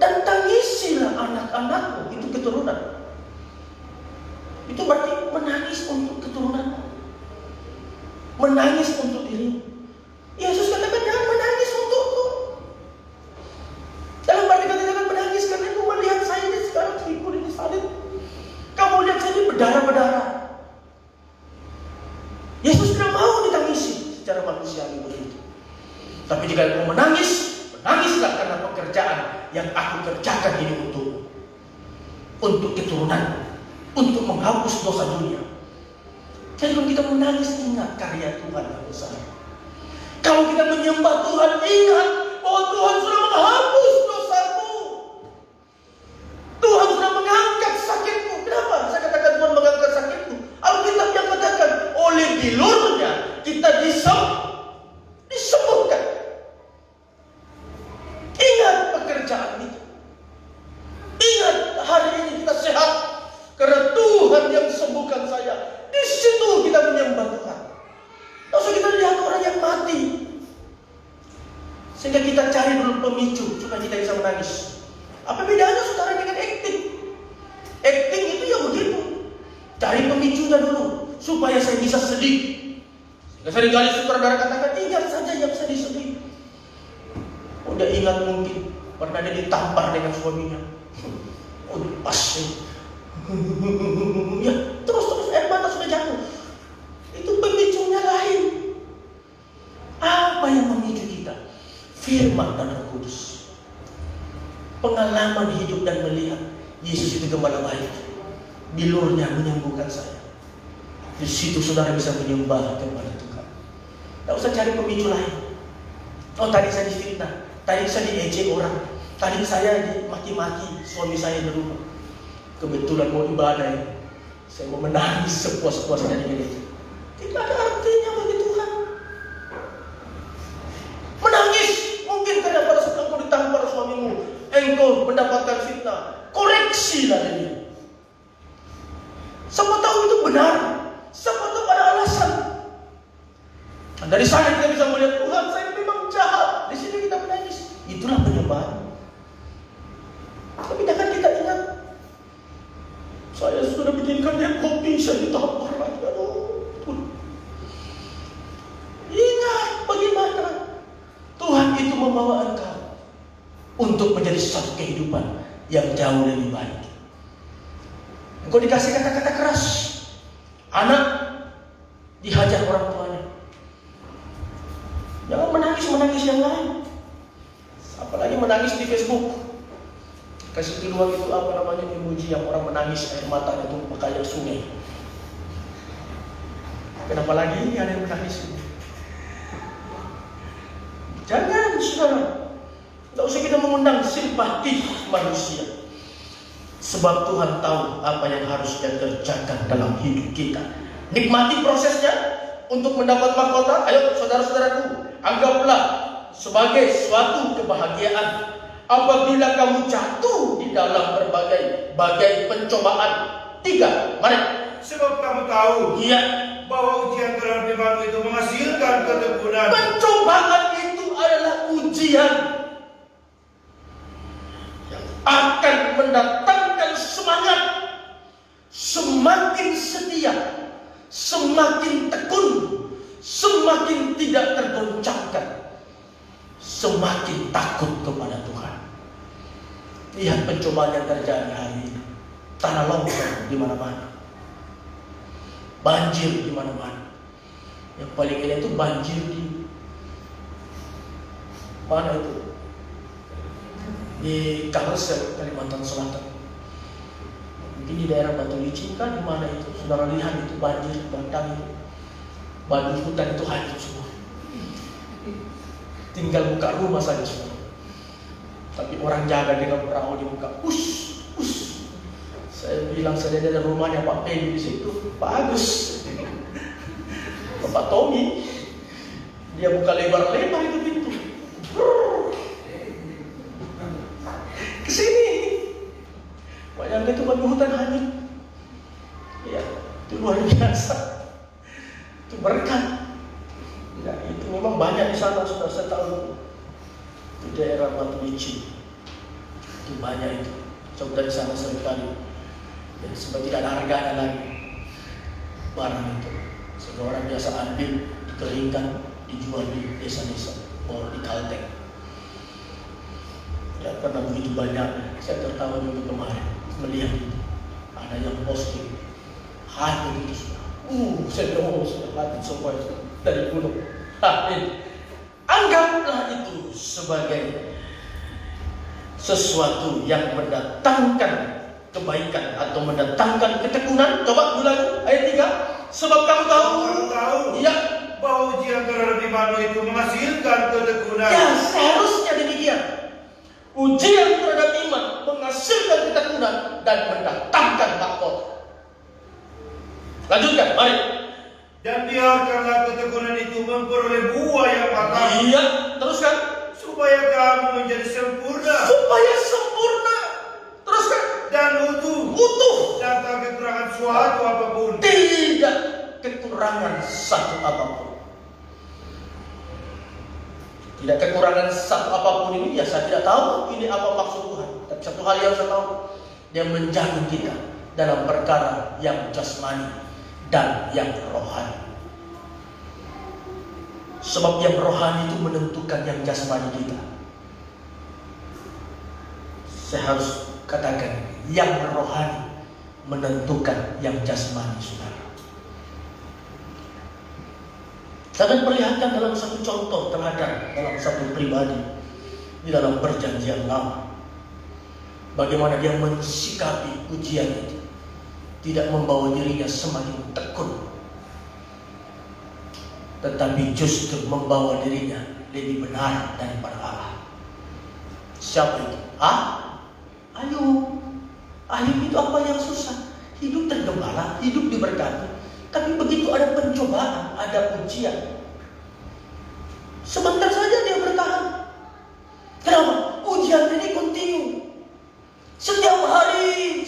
dan tangisilah anak-anakmu." Itu keturunan. Itu berarti menangis untuk keturunanmu, menangis untuk dirimu. Yesus katakan jangan menangis untukku. Dalam arti kata jangan menangis karena kamu melihat saya ini sekarang dipikul ini salib. Kamu lihat saya ini berdarah-berdarah. Yesus tidak mau ditangisi secara manusiawi begitu. Tapi jika kamu menangis, menangislah karena pekerjaan yang aku kerjakan ini untuk keturunan, untuk menghapus dosa dunia. Jadi kalau kita menangis, ingat karya Tuhan yang besar. Kalau kita menyembah Tuhan, ingat bahwa Tuhan sudah menghapus dosamu. Tuhan sudah mengangkat sakitmu. Kenapa saya katakan Tuhan mengangkat sakitmu? Alkitab yang katakan oleh bilurnya kita disembuhkan. Ingat pekerjaan itu. Ingat hari ini kita sehat karena Tuhan yang Sehingga kita cari dulu pemicu supaya kita bisa menangis. Apa bedanya saudara dengan acting? Acting itu ya begitu. Cari pemicunya dulu supaya saya bisa sedih. Sehingga seringkali sutradara katakan ingat saja yang sedih-sedih. Udah ingat mungkin pernah dia ditampar dengan suaminya. Oh pas nih. Ya terus air mata sudah jatuh. Itu pemicunya lain. Apa yang memicu kita? Firman dan Roh Kudus. Pengalaman hidup dan melihat Yesus itu gembala baik. Bilurnya menyembuhkan saya. Di situ saudara bisa menyembah kepada Tuhan. Tidak usah cari pemicu lain. Oh tadi saya difitnah, tadi saya diejek orang, tadi saya dimaki-maki suami saya di rumah. Kebetulan mau ibadah, saya mau menangis sepuas-puasnya dengan itu. Tidak ada artinya bagi Tuhan. Menangis mungkin karena pada saat engkau ditampar suamimu, engkau mendapatkan fitnah. Koreksilah dia. Siapa tahu itu benar, siapa tahu ada alasan. Dan dari sana kita bisa melihat Tuhan, saya memang jahat. Di sini kita menangis. Itulah penyembahan. Tapi jangan kita ingat, saya sudah bikinkan dia kopi, saya ditampar lagi. Ingat bagaimana Tuhan itu membawa engkau untuk menjadi satu kehidupan yang jauh lebih baik. Engkau dikasih kata-kata keras, anak dihajar orang tuanya. Jangan menangis yang lain. Apalagi menangis di Facebook. Kasih keluar itu apa namanya, emoji yang orang menangis air matanya itu kayak sungai. Kenapa lagi ini ada yang menangis? Jangan saudara. Tidak usah kita mengundang simpati manusia. Sebab Tuhan tahu apa yang harus dia kerjakan dalam hidup kita. Nikmati prosesnya untuk mendapat mahkota. Ayo saudara-saudaraku, anggaplah sebagai suatu kebahagiaan apabila kamu jatuh di dalam berbagai pencobaan. 3, mari. Sebab kamu tahu Iya, bahwa ujian terhadap imanmu itu menghasilkan ketekunan. pencobaan itu adalah ujian yang akan mendatangkan semangat. Semakin setia, semakin tekun, semakin tidak tergoncangkan, semakin takut kepada Tuhan. Lihat pencobaan yang terjadi hari ini. Tanah longsor di mana-mana, banjir di mana-mana. Yang paling ini itu banjir di mana itu? Di Kalsel, Kalimantan Selatan. Mungkin di daerah Batu Licin kan, di mana itu? Saudara lihat itu banjir bandang itu, baduy hutan itu hancur semua. Tinggal buka rumah saja semua. Tapi orang jaga dengan perahu dibuka, us. Saya bilang saja ada rumahnya Pak Pedi di situ, Pak Agus, Bapak Tommy, dia buka lebar-lebar itu pintu. Kesini, bayangkan itu baduy hutan hanyut. Ya, itu luar biasa. Itu berkat. Ya, itu memang banyak di sana, sudah saya tahu. Di daerah Batu Licin itu banyak itu. Coba di sana seringkali. Jadi sebab tidak ada harganya lagi barang itu. Sehingga orang biasa ambil, dikeringkan, dijual di desa-desa, or di Kalteng. Ya, karena begitu banyak, saya tertawa dulu kemarin melihat itu. Ada yang posting, hanyut itu sudah. Saya bilang, sudah hanyut semua itu dari gunung. Anggaplah itu sebagai sesuatu yang mendatangkan kebaikan atau mendatangkan ketekunan. Coba ulang ayat 3. Sebab kamu tahu, ya, bahwa ujian terhadap imanmu itu menghasilkan ketekunan. Ya, seharusnya demikian. Ujian terhadap iman menghasilkan ketekunan dan mendatangkan mahkota. Lanjutkan, mari. Dan biarkanlah ketekunan itu memperoleh buah yang matang. Iya, teruskan. Supaya kamu menjadi sempurna. Supaya sempurna. Teruskan. Dan utuh. Tanpa kekurangan suatu apapun. Tidak kekurangan satu apapun. Tidak kekurangan satu apapun ini, ya saya tidak tahu ini apa maksud Tuhan. Tapi satu hal yang saya tahu, Dia menjaga kita dalam perkara yang jasmani dan yang rohani. Sebab yang rohani itu menentukan yang jasmani kita. Saya harus katakan, yang rohani menentukan yang jasmani, saudara. Saya akan perlihatkan dalam satu contoh teladan dalam satu pribadi di dalam perjanjian lama, bagaimana dia mensikapi ujian itu, tidak membawa dirinya semakin tekun, tetapi justru membawa dirinya lebih benar daripada Allah. Siapa itu? Ayub. Ayub itu apa yang susah? Hidup tergembala, hidup diberkati. Tapi begitu ada pencobaan, ada ujian, sebentar saja dia bertahan. Kenapa? Ujian ini kontinu. Setiap hari.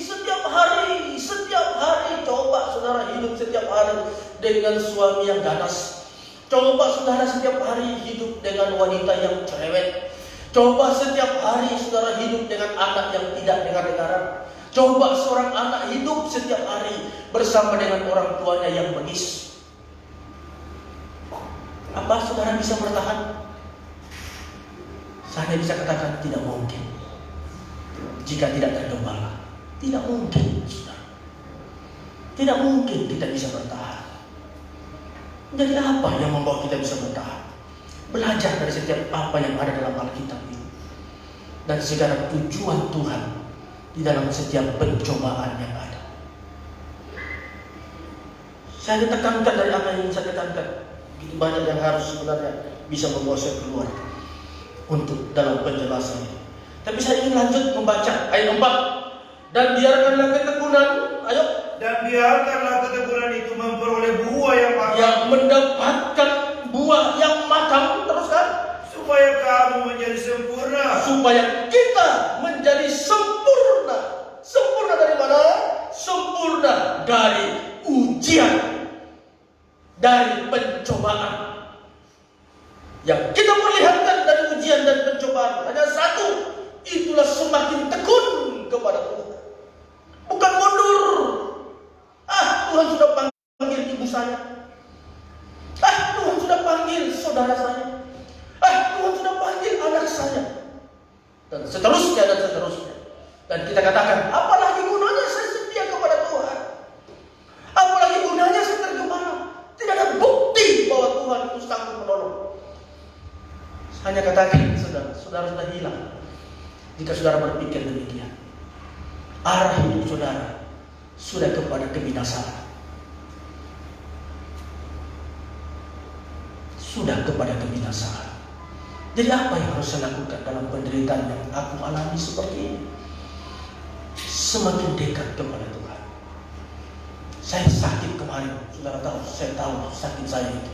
Coba saudara hidup setiap hari dengan suami yang ganas. Coba saudara setiap hari hidup dengan wanita yang cerewet. Coba setiap hari saudara hidup dengan anak yang tidak dengar-dengaran. Coba seorang anak hidup setiap hari bersama dengan orang tuanya yang bengis. Apa saudara bisa bertahan? Saya bisa katakan tidak mungkin. Jika tidak tergembala, tidak mungkin, saudara. Tidak mungkin kita bisa bertahan. Jadi apa yang membawa kita bisa bertahan? Belajar dari setiap apa yang ada dalam Alkitab ini, dan segala tujuan Tuhan di dalam setiap pencobaan yang ada. Saya tekankan dari apa yang ingin saya tekankan. Begitu banyak yang harus sebenarnya bisa membawa saya keluar untuk dalam penjelasan ini. Tapi saya ingin lanjut membaca ayat 4. Dan biarkanlah ketekunan, ayo. Dan biarkanlah ketekunan itu memperoleh buah yang matang. Yang mendapatkan buah yang matang, teruskan. Supaya kamu menjadi sempurna. Supaya kita menjadi sempurna. Sempurna dari mana? Sempurna dari ujian, dari pencobaan. Yang kita perlihatkan dari ujian dan pencobaan hanya satu, itulah semakin tekun kepada Tuhan. Bukan mundur. Tuhan sudah panggil ibu saya. Tuhan sudah panggil saudara saya. Tuhan sudah panggil anak saya. Dan seterusnya. Dan kita katakan, apalagi gunanya saya setia kepada Tuhan? Apalagi gunanya saya tergembala? Tidak ada bukti bahwa Tuhan itu sanggup menolong. Hanya katakan, saudara sudah hilang jika saudara berpikir demikian. Arah hidup saudara sudah kepada kebinasaan. Sudah kepada kebinasaan. Jadi apa yang harus saya lakukan dalam penderitaan yang aku alami seperti ini? Semakin dekat kepada Tuhan. Saya sakit kemarin, saudara tahu, saya tahu sakit saya itu.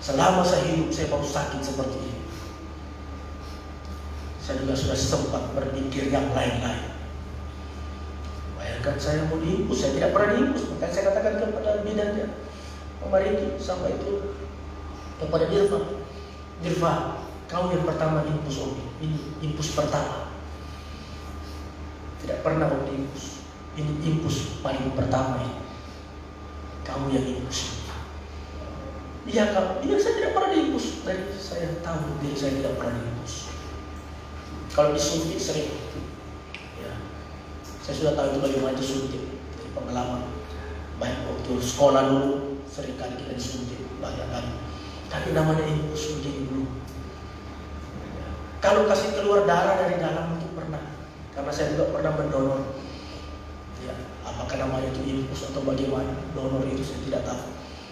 Selama saya hidup saya baru sakit seperti ini. Saya juga sudah sempat berpikir yang lain-lain. Bayangkan saya mau diimpus, saya tidak pernah diimpus. Maka saya katakan kepada bidannya, Mama Riki, sampai itu kepada Dirva, kau yang pertama impus Om, ini impus pertama. Tidak pernah Om diimpus, ini impus paling pertama ini. Kamu yang impus. Iya saya tidak pernah diimpus. Dari saya tahu diri saya tidak pernah diimpus. Kalau disuntik sering. Ya. Saya sudah tahu itu bagaimana itu suntik. Dari pengalaman. Baik waktu sekolah dulu, sering kali kita disuntik banyak kali. Tapi namanya infus begini dulu. Kalau kasih keluar darah dari dalam itu pernah. Karena saya juga pernah mendonor. Ya, apakah namanya itu infus atau bagaimana donor itu saya tidak tahu.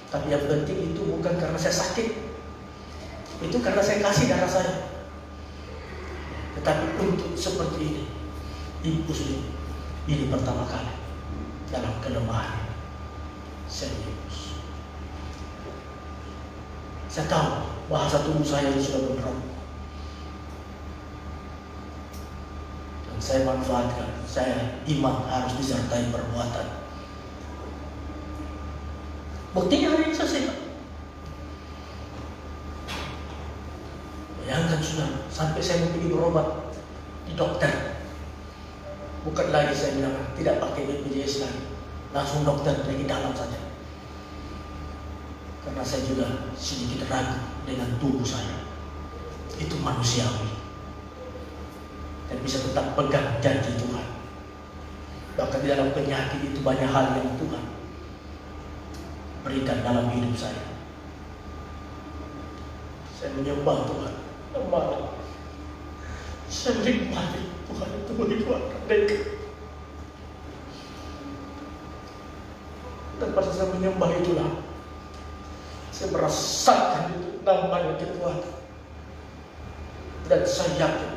Tapi yang penting itu bukan karena saya sakit. Itu karena saya kasih darah saya. Tetapi untuk seperti ini, infus ini pertama kali dalam kelemahan saya infus. Saya tahu bahasa tubuh saya itu sudah bergerak. Dan saya manfaatkan. Saya iman harus disertai perbuatan. Buktinya hari ini saya sehat. Bayangkan Bayangkan saudara, sampai saya mau pergi berobat di dokter. Bukan lagi saya bilang, tidak pakai BPJS lagi. Langsung dokter pergi dalam saja. Karena saya juga sedikit ragu dengan tubuh saya. Itu manusiawi. Dan bisa tetap pegang janji Tuhan. Bahkan di dalam penyakit itu banyak hal yang Tuhan berikan dalam hidup saya. Saya menyembah Tuhan. Saya menikmati Tuhan itu menghidupkan mereka. Dan pada saya menyembah itulah, saya merasakan itu namanya kekuatan. Dan saya yakin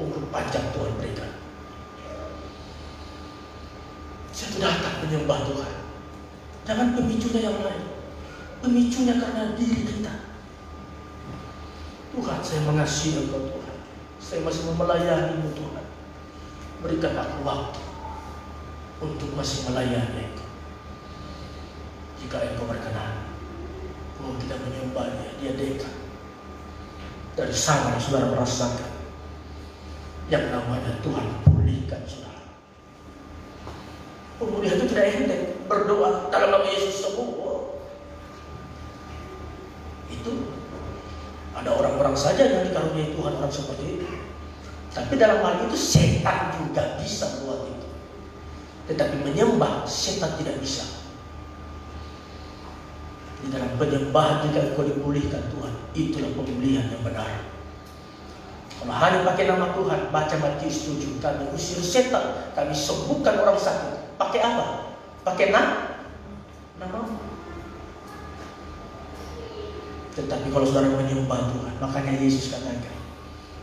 umur panjang Tuhan berikan. Saya datang menyembah Tuhan. Jangan pemicunya yang lain. Pemicunya karena diri kita. Tuhan, saya mengasihi Engkau Tuhan. Saya masih mau melayani-Mu Tuhan. Berikan aku waktu untuk masih melayani Engkau. Jika Engkau berkenan, kita menyembahnya, dia dekat. Dari sana saudara merasakan yang namanya Tuhan pulihkan saudara. Pemulihan itu tidak enteng. Berdoa dalam nama Yesus sembuh. Itu ada orang-orang saja yang dikaruniai Tuhan orang seperti itu. Tapi dalam hal itu setan juga bisa buat itu. Tetapi menyembah setan tidak bisa. Di dalam penyembahan jika engkau dipulihkan Tuhan, itulah pemulihan yang benar. Kalau hanya pakai nama Tuhan, baca Matius 7, kami usir setan, kami sembuhkan orang sakit. Pakai apa? Pakai nama. Tetapi kalau saudara menyembah Tuhan, makanya Yesus katakan,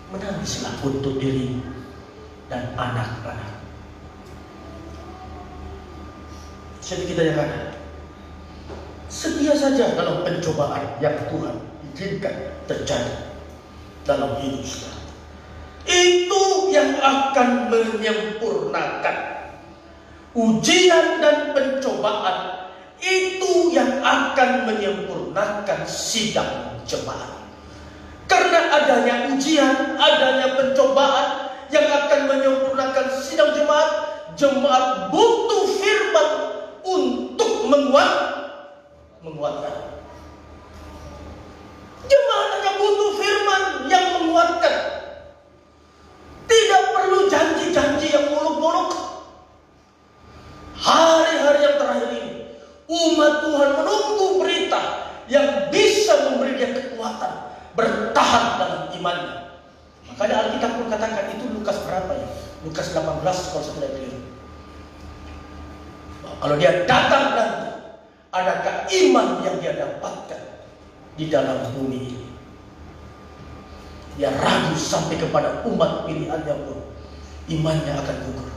menangislah untuk dirimu dan anak-anak. Jadi kita jangan setia saja dalam pencobaan yang Tuhan izinkan terjadi dalam hidup kita. Itu yang akan menyempurnakan ujian dan pencobaan. Itu yang akan menyempurnakan sidang jemaat. Karena adanya ujian, adanya pencobaan yang akan menyempurnakan sidang jemaat. Jemaat butuh firman untuk menguatkan. Jemaat hanya butuh firman yang menguatkan. Tidak perlu janji-janji yang muluk-muluk. Hari-hari yang terakhir ini, umat Tuhan menunggu berita yang bisa memberi dia kekuatan bertahan dalam imannya. Makanya Alkitab pun katakan itu Lukas berapa ya? Lukas 18 kalau saya tidak keliru. Kalau dia datang nanti, adakah iman yang dia dapatkan di dalam bumi ini? Dia ragu sampai kepada umat pilihannya pun, imannya akan gugur.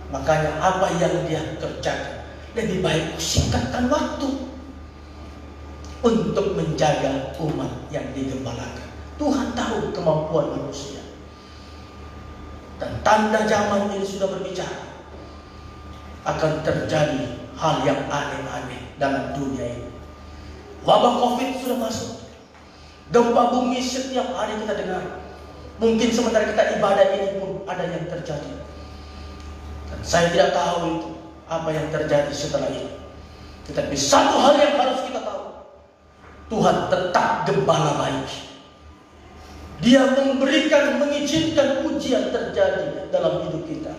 Makanya apa yang dia kerjakan, lebih baik singkatkan waktu untuk menjaga umat yang digembalakan. Tuhan tahu kemampuan manusia. Dan tanda zaman ini sudah berbicara. Akan terjadi hal yang aneh-aneh dalam dunia ini. Wabah COVID sudah masuk. Gempa bumi setiap hari kita dengar. Mungkin sementara kita ibadah ini pun ada yang terjadi. Dan saya tidak tahu itu apa yang terjadi setelah ini. Tetapi satu hal yang harus kita tahu. Tuhan tetap gembala baik. Dia mengizinkan ujian terjadi dalam hidup kita.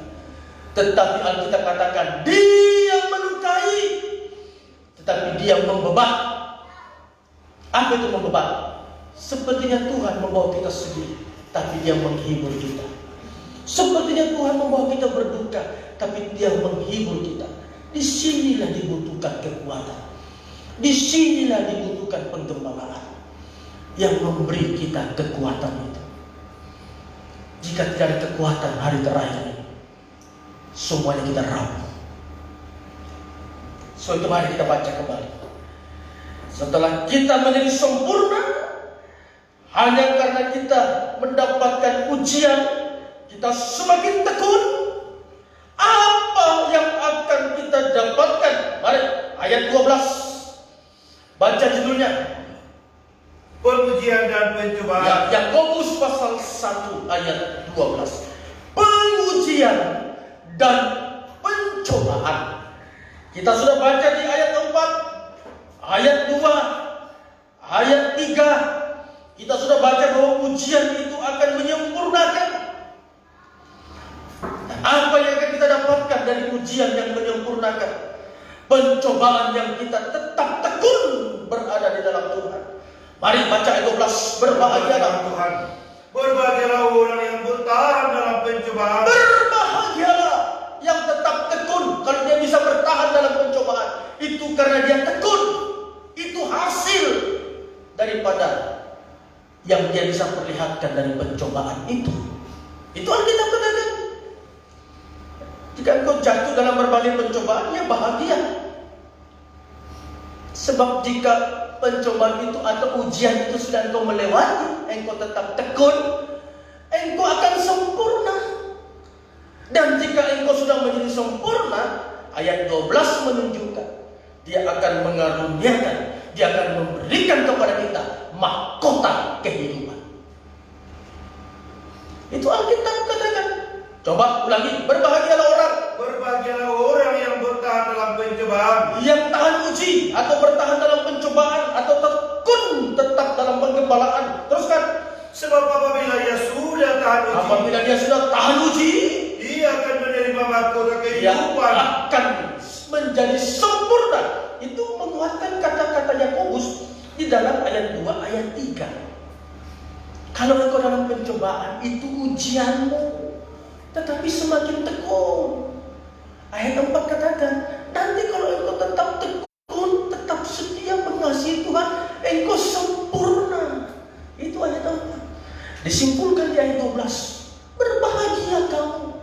Tetapi Alkitab katakan, Dia melukai, tetapi Dia membebat. Apa itu membebat? Sepertinya Tuhan membawa kita sedih, tapi Dia menghibur kita. Sepertinya Tuhan membawa kita berduka, tapi Dia menghibur kita. Disinilah dibutuhkan kekuatan. Disinilah dibutuhkan penggembalaan yang memberi kita kekuatan itu. Jika tidak ada kekuatan hari terakhir ini, semuanya kita rapuh. So itu mari kita baca kembali. Setelah kita menjadi sempurna, hanya karena kita mendapatkan ujian, kita semakin tekun. Apa yang akan kita dapatkan? Mari ayat 12. Baca judulnya. Pemujian dan pencobaan. Yakobus 1 ayat 12. Pengujian dan pencobaan. Kita sudah baca di ayat 4, ayat 2, ayat 3. Kita sudah baca bahwa ujian itu akan menyempurnakan. Dan apa yang akan kita dapatkan dari ujian yang menyempurnakan? Pencobaan yang kita tetap tekun berada di dalam Tuhan. Mari baca ayat 12. Berbahagialah Tuhan. Berbahagialah orang yang bertahan dalam pencobaan. Berbahagialah yang tetap tekun. Kalau dia bisa bertahan dalam pencobaan, itu karena dia tekun. Itu hasil daripada yang dia bisa perlihatkan dari pencobaan itu. Itu Alkitab katakan. Jika engkau jatuh dalam berbagai pencobaan, ya bahagia. Sebab jika pencobaan itu atau ujian itu sudah engkau melewati, engkau tetap tekun, engkau akan sempurna. Dan jika engkau sudah menjadi sempurna, ayat 12 menunjukkan dia akan mengaruniakan, dia akan memberikan kepada kita mahkota kehidupan. Itu Alkitab katakan. Coba ulangi, berbahagialah orang. Berbahagialah orang yang bertahan dalam pencobaan. Yang tahan uji atau bertahan dalam pencobaan atau tekun tetap dalam penggembalaan. Teruskan. Sebab apabila ia sudah tahan uji, Apabila dia sudah tahan uji, ia akan menerima mahkota dia kehidupan. akan menjadi sempurna. Itu menguatkan kata-kata Yakobus di dalam ayat 2, ayat 3. Kalau engkau dalam pencobaan, itu ujianmu. Tetapi semakin tekun. Ayat 4 katakan, nanti kalau engkau tetap tekun, tetap setia mengasihi Tuhan, engkau sempurna. Itu ayat 4. Disimpulkan di ayat 12. Berbahagia kamu.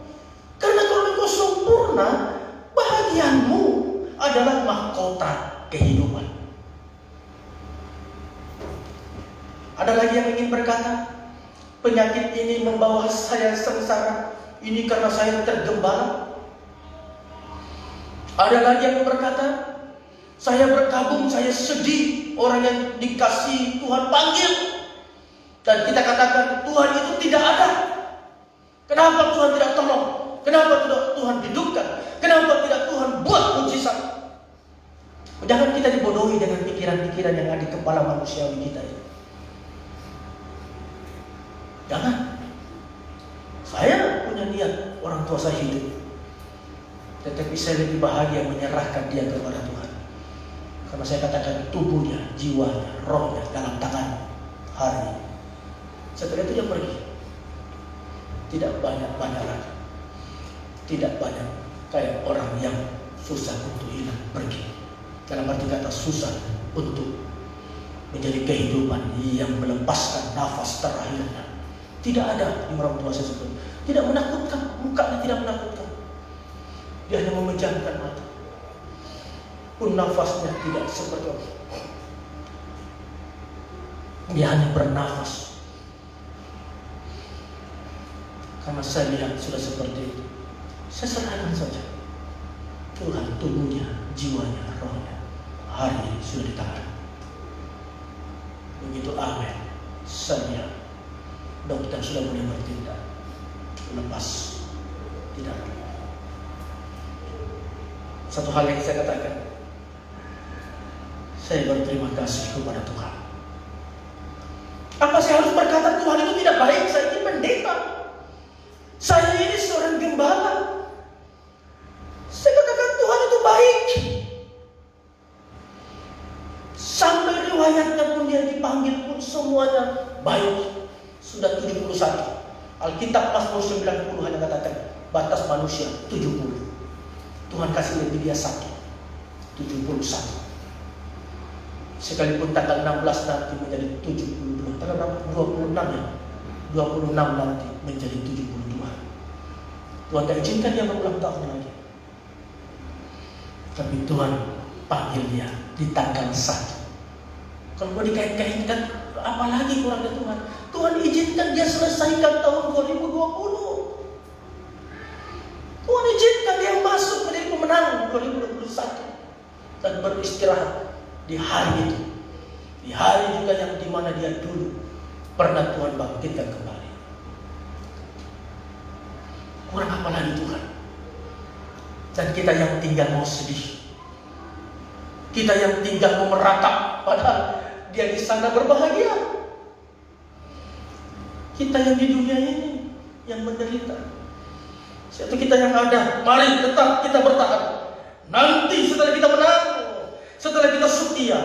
Karena kalau engkau sempurna, bahagianmu adalah mahkota kehidupan. Ada lagi yang ingin berkata, penyakit ini membawa saya sengsara. Ini karena saya tergembala. Ada lagi yang berkata, saya berkabung, saya sedih. Orang yang dikasih Tuhan panggil. Dan kita katakan, Tuhan itu tidak ada. Kenapa Tuhan tidak tolong? Kenapa tidak Tuhan hidupkan? Kenapa tidak Tuhan buat mujizat? Jangan kita dibodohi dengan pikiran-pikiran yang ada di kepala manusiawi kita ini. Jangan. Saya punya niat orang tua saya hidup, tetapi saya lebih bahagia menyerahkan dia kepada Tuhan. Karena saya katakan tubuhnya, jiwanya, rohnya dalam tangan hari ini. Setelah itu dia pergi. Tidak banyak-banyak lagi. Tidak banyak kayak orang yang susah untuk hilang pergi. Dalam arti kata susah untuk menjadi kehidupan yang melepaskan nafas terakhirnya. Tidak ada di orang tua saya sebut. Tidak menakutkan, mukanya tidak menakutkan. Dia hanya memejamkan mata. Pun nafasnya tidak seperti itu. Dia hanya bernafas. Karena saya lihat sudah seperti itu, saya serahkan saja. Tuhan tubuhnya, jiwanya, rohnya, hari ini sudah di tangan. Begitu amin. Saya dokter sudah mulai bertindak. Lepas tidak. Satu hal yang saya katakan, saya berterima kasih kepada Tuhan. Apa saya harus berkata Tuhan itu tidak baik? Saya ini pendeta. Saya ini seorang gembala. Saya katakan Tuhan itu baik. Sampai riwayatnya pun dia dipanggil pun semuanya baik. Sudah 71. Alkitab Mazmur 90 hanya katakan batas manusia 70. Tuhan kasih lebih dia 1. 71. Sekalipun tanggal 16 nanti menjadi 72. Tanggal berapa? 26 ya. 26 nanti menjadi 72. Tuhan tak izinkan dia berulang tahun lagi. Tapi Tuhan panggil dia di tanggal 1. Kalau mau dikait-kaitkan, apalagi kurangnya Tuhan. Tuhan izinkan dia selesaikan tahun 2020. Tuhan izinkan dia masuk menjadi pemenang 2021 dan beristirahat di hari itu. Di hari juga yang dimana dia dulu pernah Tuhan bangkitkan kembali. melayani Tuhan. Dan kita yang tinggal mau sedih, kita yang tinggal mau meratap, padahal dia di sana berbahagia. Kita yang di dunia ini yang menderita. Satu kita yang ada, mari tetap kita bertahan. Nanti setelah kita menang, setelah kita setia,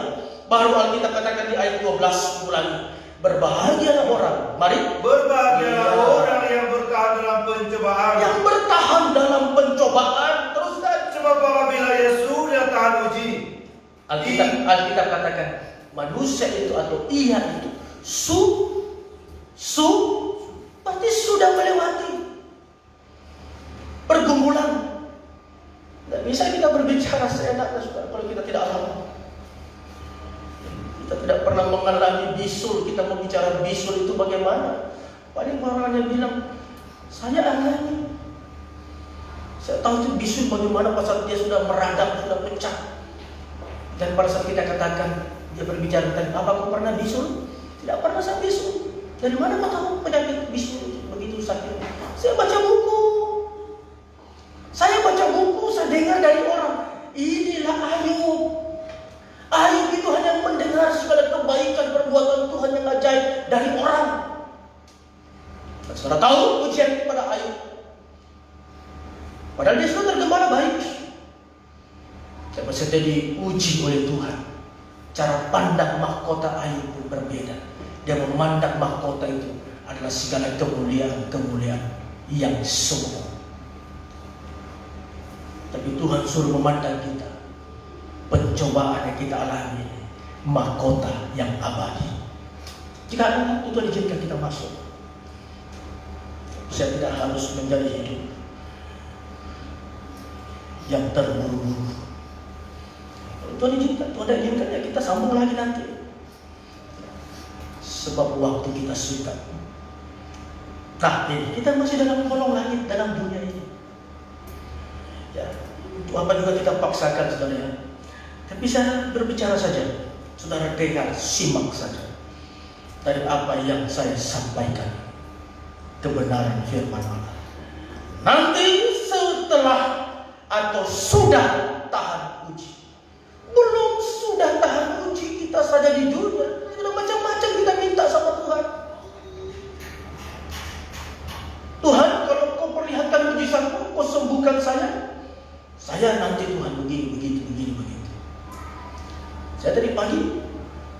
baru Alkitab katakan di ayat 12 ulangi, berbahagialah orang. Mari, Berbahagialah Ya. orang yang bertahan dalam pencobaan. yang bertahan dalam pencobaan. Teruskan. Sebab apabila ia sudah tahan uji, Alkitab katakan manusia itu atau ia itu berarti sudah melewati pergumulan. Tidak bisa kita berbicara seenaknya kalau kita tidak alami. Kita tidak pernah mengalami bisul. Kita mau bicara bisul itu bagaimana? Paling orangnya bilang, saya alami. Saya tahu itu bisul bagaimana pada saat dia sudah meradang, sudah pecah. Dan pada saat kita katakan, dia berbicara tentang apa kau pernah bisul? Tidak pernah saya bisul. Dari mana kau tahu penyakit bisul itu begitu sakit? Saya baca buku. Saya dengar dari orang. Inilah Ayub. Ayub itu hanya mendengar segala kebaikan perbuatan Tuhan yang ajaib dari orang. Dan saudara tahu ujian kepada Ayub. Padahal dia sudah tergembala baik. Tapi setelah diuji oleh Tuhan, cara pandang mahkota Ayub pun berbeda. Dia memandang mahkota itu adalah segala kemuliaan yang sempurna. Tapi Tuhan suruh memandang kita, pencobaan yang kita alami, mahkota yang abadi. Jika Tuhan izinkan kita masuk, saya tidak harus menjadi hidup yang terburu-buru. Tuhan izinkan ya kita sambung lagi nanti. Sebab waktu kita singkat. Nah, ini kita masih dalam kolong langit, dalam dunia ini. Ya, untuk apa juga kita paksakan, saudara ya. Tapi saya berbicara saja, saudara dengar, simak saja dari apa yang saya sampaikan, kebenaran firman Allah. Nanti setelah atau sudah tahan uji, belum sudah tahan uji kita saja di dunia, sudah macam-macam kita minta sama Tuhan. Tuhan, kalau kau perlihatkan mujizatmu, kau sembuhkan saya nanti Tuhan begini. Saya tadi pagi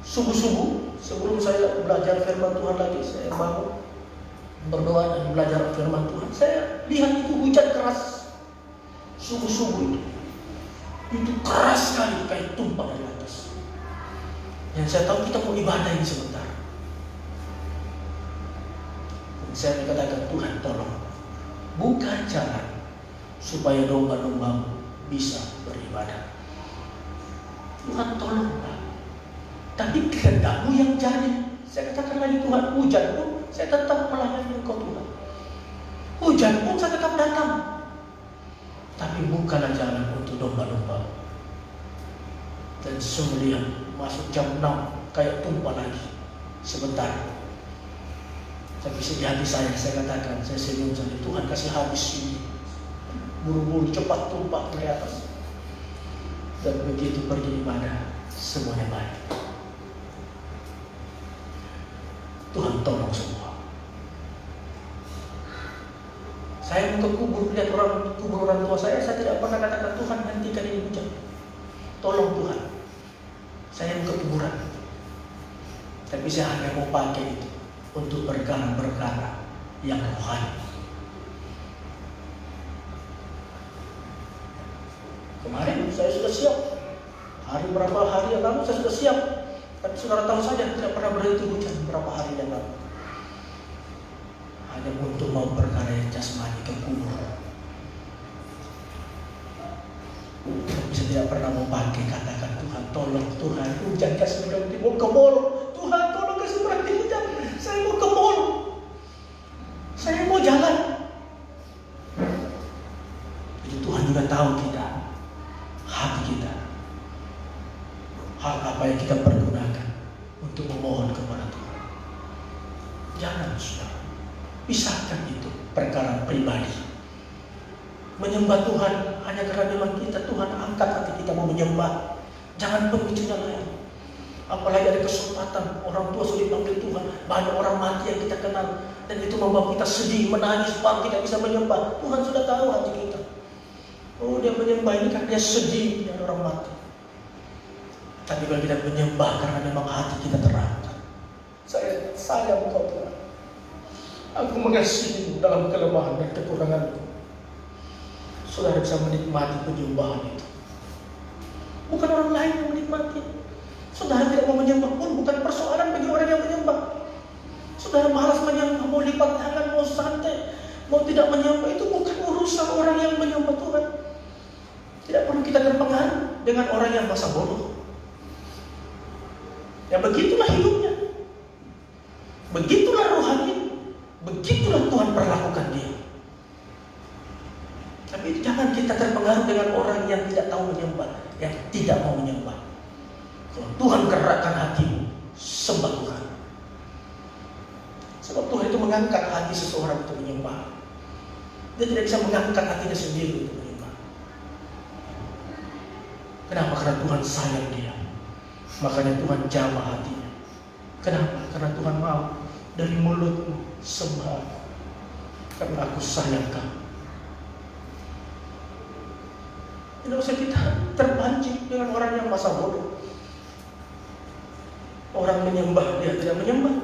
subuh-subuh sebelum saya belajar firman Tuhan lagi, saya bangun berdoa dan belajar firman Tuhan. Saya lihat itu hujan keras subuh-subuh itu keras sekali, kayak tumpah dari atas. Yang saya tahu kita mau ibadah ini sebentar. Dan saya katakan, Tuhan tolong buka jalan supaya domba-domba bisa beribadah. Tuhan tolong, Pak. Tapi kehendakmu yang jadi. Saya katakan lagi, Tuhan, hujan pun saya tetap melayani Engkau, Tuhan. Hujan pun saya tetap datang. Tapi bukalah jalan untuk domba-domba. Dan semua masuk jam 6 kayak tumpah lagi sebentar. Tapi di hati saya katakan, saya senyum saja, Tuhan kasih habis ini. Buru-buru cepat tumpah ke atas. Dan begitu pergi ibadah, semuanya baik. Tuhan tolong semua. Saya mau ke kubur, lihat kubur orang tua saya tidak pernah katakan, Tuhan hentikan ini hujan. Tolong Tuhan, saya mau ke kuburan. Tapi saya hanya mau pakai itu untuk perkara-perkara yang rohani. Kemarin saya sudah siap. Berapa hari yang lalu saya sudah siap. Tapi saudara tahu saja tidak pernah berhenti hujan berapa hari yang lalu. Hanya untuk mau perkara yang jasmani ke kubur. Tapi saya tidak pernah mau pakai katakan, Tuhan tolong, Tuhan hujan kasih berhenti, mau ke mall. Tuhan tolong kasih berhenti hujan, saya mau ke mall. Saya mau jalan. Jadi Tuhan juga tahu kita, hati kita, hal apa yang kita pergunakan untuk memohon kepada Tuhan. Jangan, saudara, pisahkan itu perkara pribadi Menyembah Tuhan hanya karena memang Tuhan angkat hati kita mau menyembah. Jangan pemicu yang lain. Apalagi ada kesempatan orang tua sudah dipanggil Tuhan, banyak orang mati yang kita kenal, dan itu membuat kita sedih, menangis, bang tidak bisa menyembah. Tuhan sudah tahu hati kita. Oh, dia menyembah ini karena dia sedih dengan orang mati. Tapi kalau kita menyembah karena memang hati kita terangkat, saya sayang Engkau Tuhan. Aku mengasihimu dalam kelemahan dan kekuranganku. Saudara bisa menikmati penyembahan itu. Bukan orang lain yang menikmati. Saudara tidak mau menyembah pun bukan persoalan bagi orang yang menyembah. Saudara malas menyembah, mau lipat tangan, mau santai, mau tidak menyembah, itu bukan urusan orang yang menyembah Tuhan. Tidak perlu kita terpengaruh dengan orang yang masa bodoh. Ya begitulah hidupnya. Begitulah rohani. Begitulah Tuhan perlakukan dia. Tapi jangan kita terpengaruh dengan orang yang tidak tahu menyembah, yang tidak mau menyembah. Kalau Tuhan gerakkan hatimu, sembah Tuhan. Sebab Tuhan itu mengangkat hati seseorang untuk menyembah. Dia tidak bisa mengangkat hatinya sendiri untuk menyembah. Kenapa? Karena Tuhan sayang dia. Makanya Tuhan jamah hatinya. Kenapa? Karena Tuhan mau dari mulutmu sembah. Karena aku sayang kamu. Tidak usah kita terpancing dengan orang yang masa bodoh. Orang menyembah, dia tidak menyembah.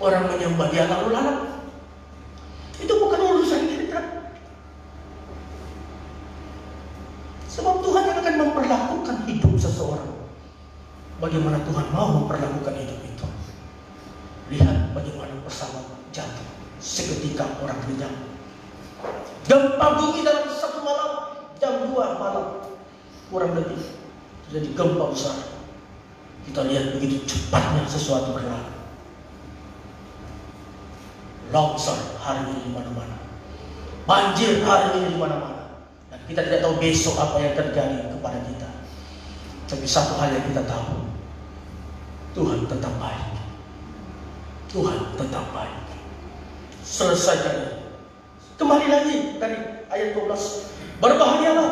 Orang menyembah, dia lalu lalang. Itu bukan urusan kita. Sebab Tuhan yang akan memperlakukan hidup seseorang. Bagaimana Tuhan mau memperlakukan hidup itu. Lihat bagaimana pesawat jatuh. Seketika orang lenyap. Gempa bumi dalam satu malam. Jam 2 malam. Kurang lebih. Jadi gempa besar. Kita lihat begitu cepatnya sesuatu berlalu. Longsor hari ini di mana-mana. Banjir hari ini di mana-mana. Dan kita tidak tahu besok apa yang terjadi kepada kita. Tapi satu hal yang kita tahu. Tuhan tetap baik. Tuhan tetap baik. Selesaikan. Kembali lagi dari ayat 12. Berbahagialah.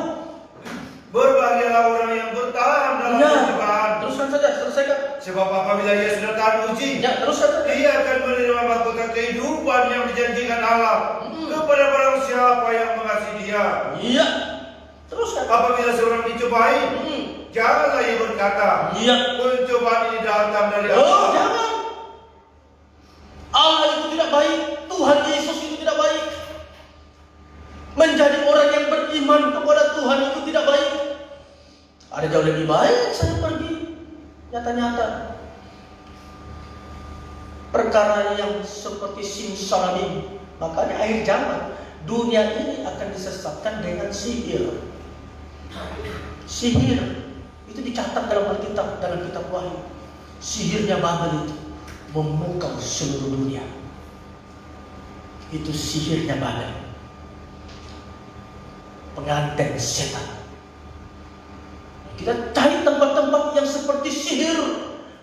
Berbahagialah orang yang bertahan dalam pencobaan. Teruskan saja, selesaikan. Sebab apabila ia sudah tahan uji, Ya, teruskan saja. ia akan menerima mahkota kehidupan yang dijanjikan Allah kepada barang siapa yang mengasihi dia. Iya. Teruskan. Apabila seorang dicobai, janganlah ia berkata, Iya. pencobaan ini datang dari Oh, Allah. jangan. Allah itu tidak baik. Tuhan Yesus itu tidak baik. Menjadi orang yang beriman kepada Tuhan itu tidak baik. Ada jauh lebih baik saya pergi. Nyata-nyata. Perkara yang seperti simsalabim. Makanya akhir zaman dunia ini akan disesatkan dengan sihir. Sihir itu dicatat dalam Alkitab, dalam kitab Wahyu. Sihirnya Babel itu memukau seluruh dunia. Itu sihirnya Babel. Pengantin setan. Kita cari tempat-tempat yang seperti sihir.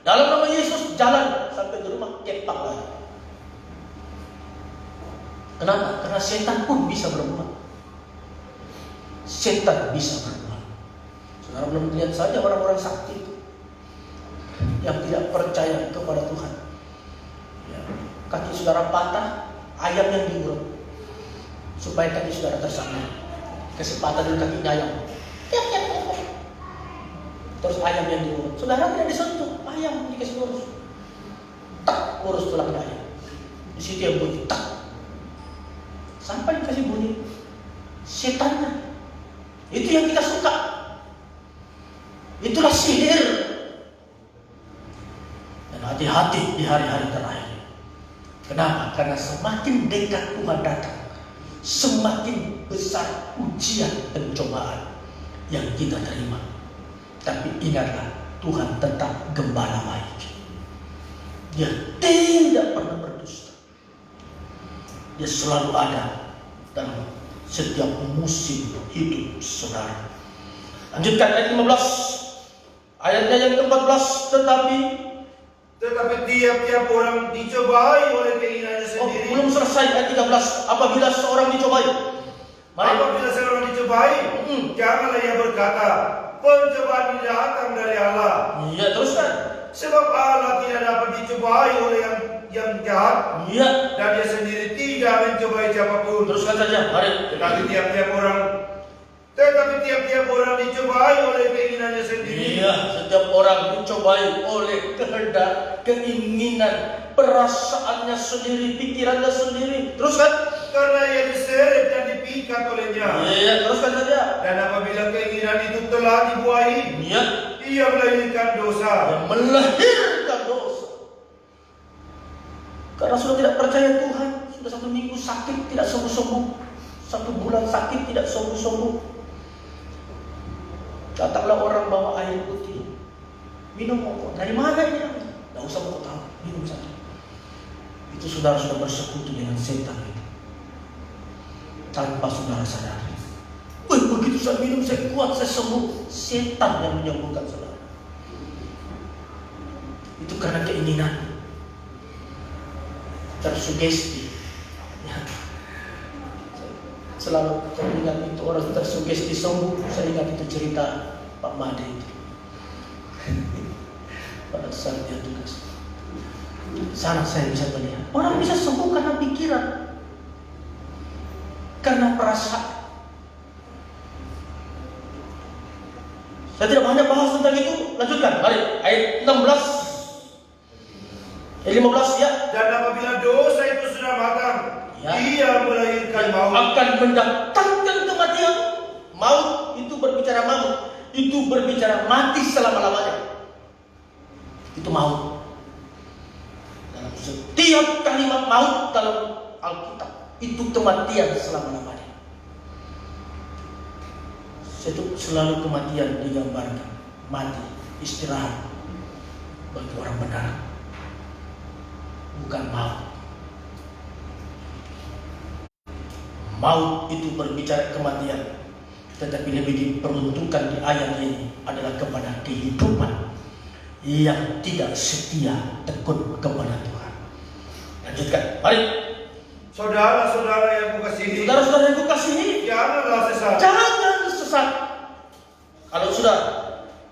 Dalam nama Yesus jalan sampai ke rumah kepak lagi. Kenapa? Karena setan pun bisa berbuat. Setan bisa berbuat. Saudara belum lihat saja orang-orang sakti itu yang tidak percaya kepada Tuhan. Ya, kaki saudara patah, ayam yang diurut supaya kaki saudara tersangkut. Kesempatan dulu kakinya ayam. Terus ayam yang diurut. Saudara tidak disentuh, ayam dikasih lurus. Tak, lurus tulangnya ayam. Di situ yang bunyi, tak. Sampai dikasih bunyi setannya. Itu yang kita suka. Itulah sihir. Dan hati-hati di hari-hari terakhir. Kenapa? Karena semakin dekat Tuhan datang, semakin besar ujian dan cobaan yang kita terima. Tapi ingatlah, Tuhan tetap gembala baik. Dia tidak pernah berdusta. Dia selalu ada dalam setiap musim hidup saudara. Lanjutkan ayat 15. Ayatnya yang ke-14. Tetapi tiap-tiap orang dicobai oleh keinginannya oh, sendiri. belum selesai ayat 13. Apabila seorang dicobai, Mari. Apabila seorang dicobai, janganlah ia berkata, pencobaan ini datang dari Allah. Iya, teruskan. Sebab Allah tidak dapat dicobai oleh yang jahat, Iya, dan dia sendiri tidak mencobai siapapun. teruskan saja. Mari. Tetapi tiap-tiap orang dicobai oleh keinginannya sendiri. Iya, setiap orang dicobai oleh kehendak, keinginan, perasaannya sendiri, pikirannya sendiri. Teruskan. Karena ia diseret dan dipikat olehnya. Iya, teruskan saja. Dan apabila keinginan itu telah dibuahi, Iya, ia melahirkan dosa. yang melahirkan dosa. Karena sudah tidak percaya Tuhan, sudah 1 minggu sakit tidak sembuh-sembuh, 1 bulan sakit tidak sembuh-sembuh. Datanglah orang bawa air putih, minum kok. Dari mana ini? Tidak usah kau tahu, minum saja. Itu saudara sudah bersekutu dengan setan tanpa saudara sadari. Begitu saya minum, saya kuat, saya sembuh. Setan yang menyembuhkan saudara. Itu karena keinginan, tersugesti. Ya. Selalu teringat itu orang tersugesti sembuh. Saya ingat itu cerita Pak Made itu. Pada saat dia tugas, sana saya bisa melihat orang bisa sembuh karena pikiran, karena perasaan. Saya tidak banyak bahas tentang itu. Lanjutkan, mari ayat 16, ayat 15 ya. Dan apabila dosa itu sudah matang, Ya. ia melahirkan maut. Akan mendatangkan kematian. Maut itu berbicara maut, itu berbicara mati selama-lamanya. Itu maut. Dalam setiap kalimat maut dalam Alkitab itu kematian selama-lamanya. Itu selalu kematian digambarkan, mati, istirahat bagi orang benar, bukan maut. Maut itu berbicara kematian, tetapi lebih diperuntukkan di ayat ini adalah kepada kehidupan yang tidak setia tekun kepada Tuhan. Lanjutkan, mari. Saudara-saudara yang kukasihi, Saudara-saudara yang kukasihi, janganlah sesat. jangan sesat. Kalau sudah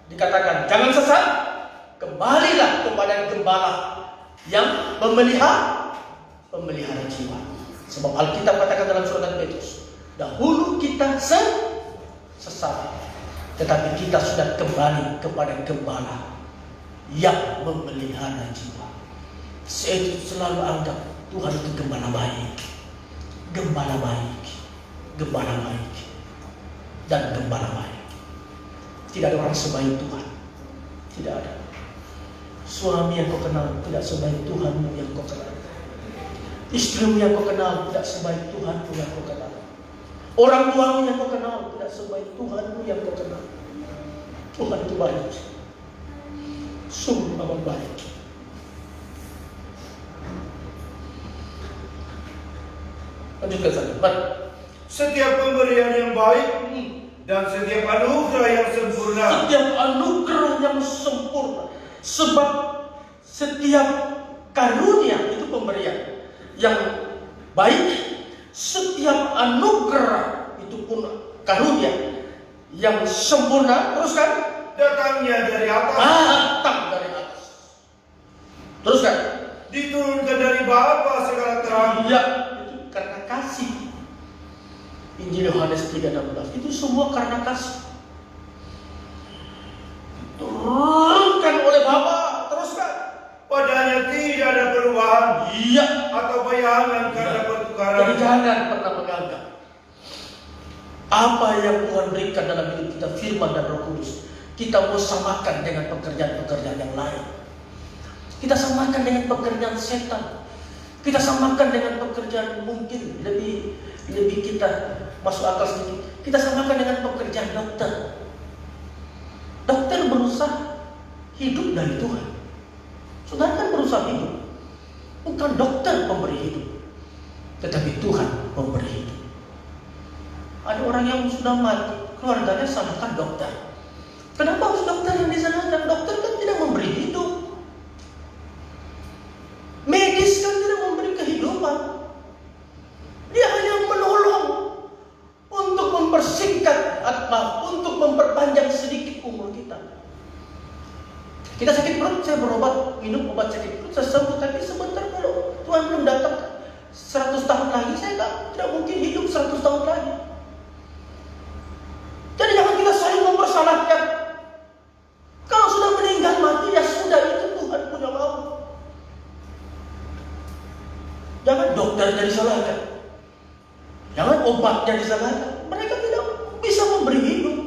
dikatakan jangan sesat, kembalilah kepada gembala yang memelihara jiwa. Sebab Alkitab katakan dalam surat Petrus, dahulu kita sesat, tetapi kita sudah kembali kepada gembala yang memelihara jiwa. Saya selalu anggap Tuhan itu gembala baik, gembala baik, gembala baik, dan gembala baik. Tidak ada orang sebaik Tuhan, tidak ada. Suami yang kau kenal tidak sebaik Tuhanmu yang kau kenal. Istrimu yang kau kenal tidak sebaik Tuhanmu yang kau kenal. Orang tuamu yang kau kenal tidak sebaik Tuhanmu yang kau kenal. Tuhan itu baik, sungguh amat baik. Lanjutkan saja, mari. Setiap pemberian yang baik dan setiap anugerah yang sempurna, Setiap anugerah yang sempurna, sebab setiap karunia itu pemberian yang baik. Setiap anugerah itu pun karunia yang sempurna. Teruskan, datangnya dari atas, datang dari atas. Teruskan, diturunkan dari Bapa segala terang. iya, itu karena kasih. Injil Yohanes 3:16 itu semua karena kasih. Diturunkan oleh Bapa. Teruskan, Padanya tidak ada perubahan iya. atau bayangan karena pertukaran. Jadi jangan pernah menganggap apa yang Tuhan berikan dalam hidup kita, firman dan Roh Kudus, kita mau samakan dengan pekerjaan-pekerjaan yang lain. Kita samakan dengan pekerjaan setan. Kita samakan dengan pekerjaan mungkin lebih kita masuk akal sedikit. Kita samakan dengan pekerjaan dokter. Dokter berusaha hidup dari Tuhan. Saudara kan berusaha hidup. Bukan dokter pemberi hidup, tetapi Tuhan pemberi hidup. Ada orang yang sudah mati, keluarganya salahkan dokter. Kenapa harus dokter yang disalahkan? Dokter kan tidak memberi hidup. Medis kan tidak memberi kehidupan. Dia hanya menolong Kita sakit perut, saya berobat, minum obat sakit perut, saya sembuh. Tapi sebentar kalau Tuhan belum datang 100 tahun lagi, saya tidak mungkin hidup 100 tahun lagi. Jadi jangan kita saling mempersalahkan. Kalau sudah meninggal mati, ya sudah, itu Tuhan punya mau. Jangan dokternya disalahkan, jangan obatnya disalahkan. Mereka tidak bisa memberi hidup.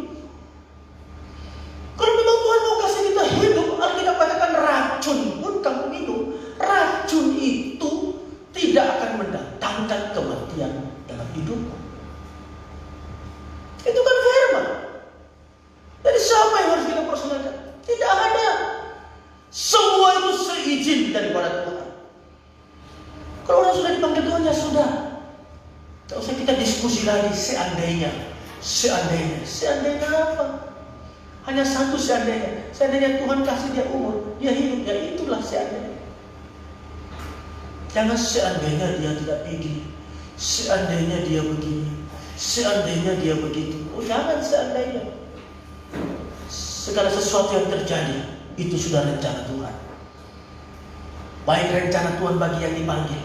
Kalau memang Tuhan mau kasih kita hidup, Alkitab katakan racun pun kamu minum, racun itu tidak akan mendatangkan kematian dalam hidupmu. Itu kan firman. Jadi siapa yang harus kita persoalkan? Tidak ada. Semua itu seizin daripada Tuhan. Kalau orang sudah dipanggil Tuhan, ya sudah. Tidak usah kita diskusi lagi seandainya. Seandainya apa? Hanya satu seandainya. Seandainya Tuhan kasih dia umur, dia hidup, ya itulah seandainya. Jangan seandainya dia tidak begini, seandainya dia begini, seandainya dia begitu. Oh, jangan seandainya. Segala sesuatu yang terjadi itu sudah rencana Tuhan. Baik rencana Tuhan bagi yang dipanggil,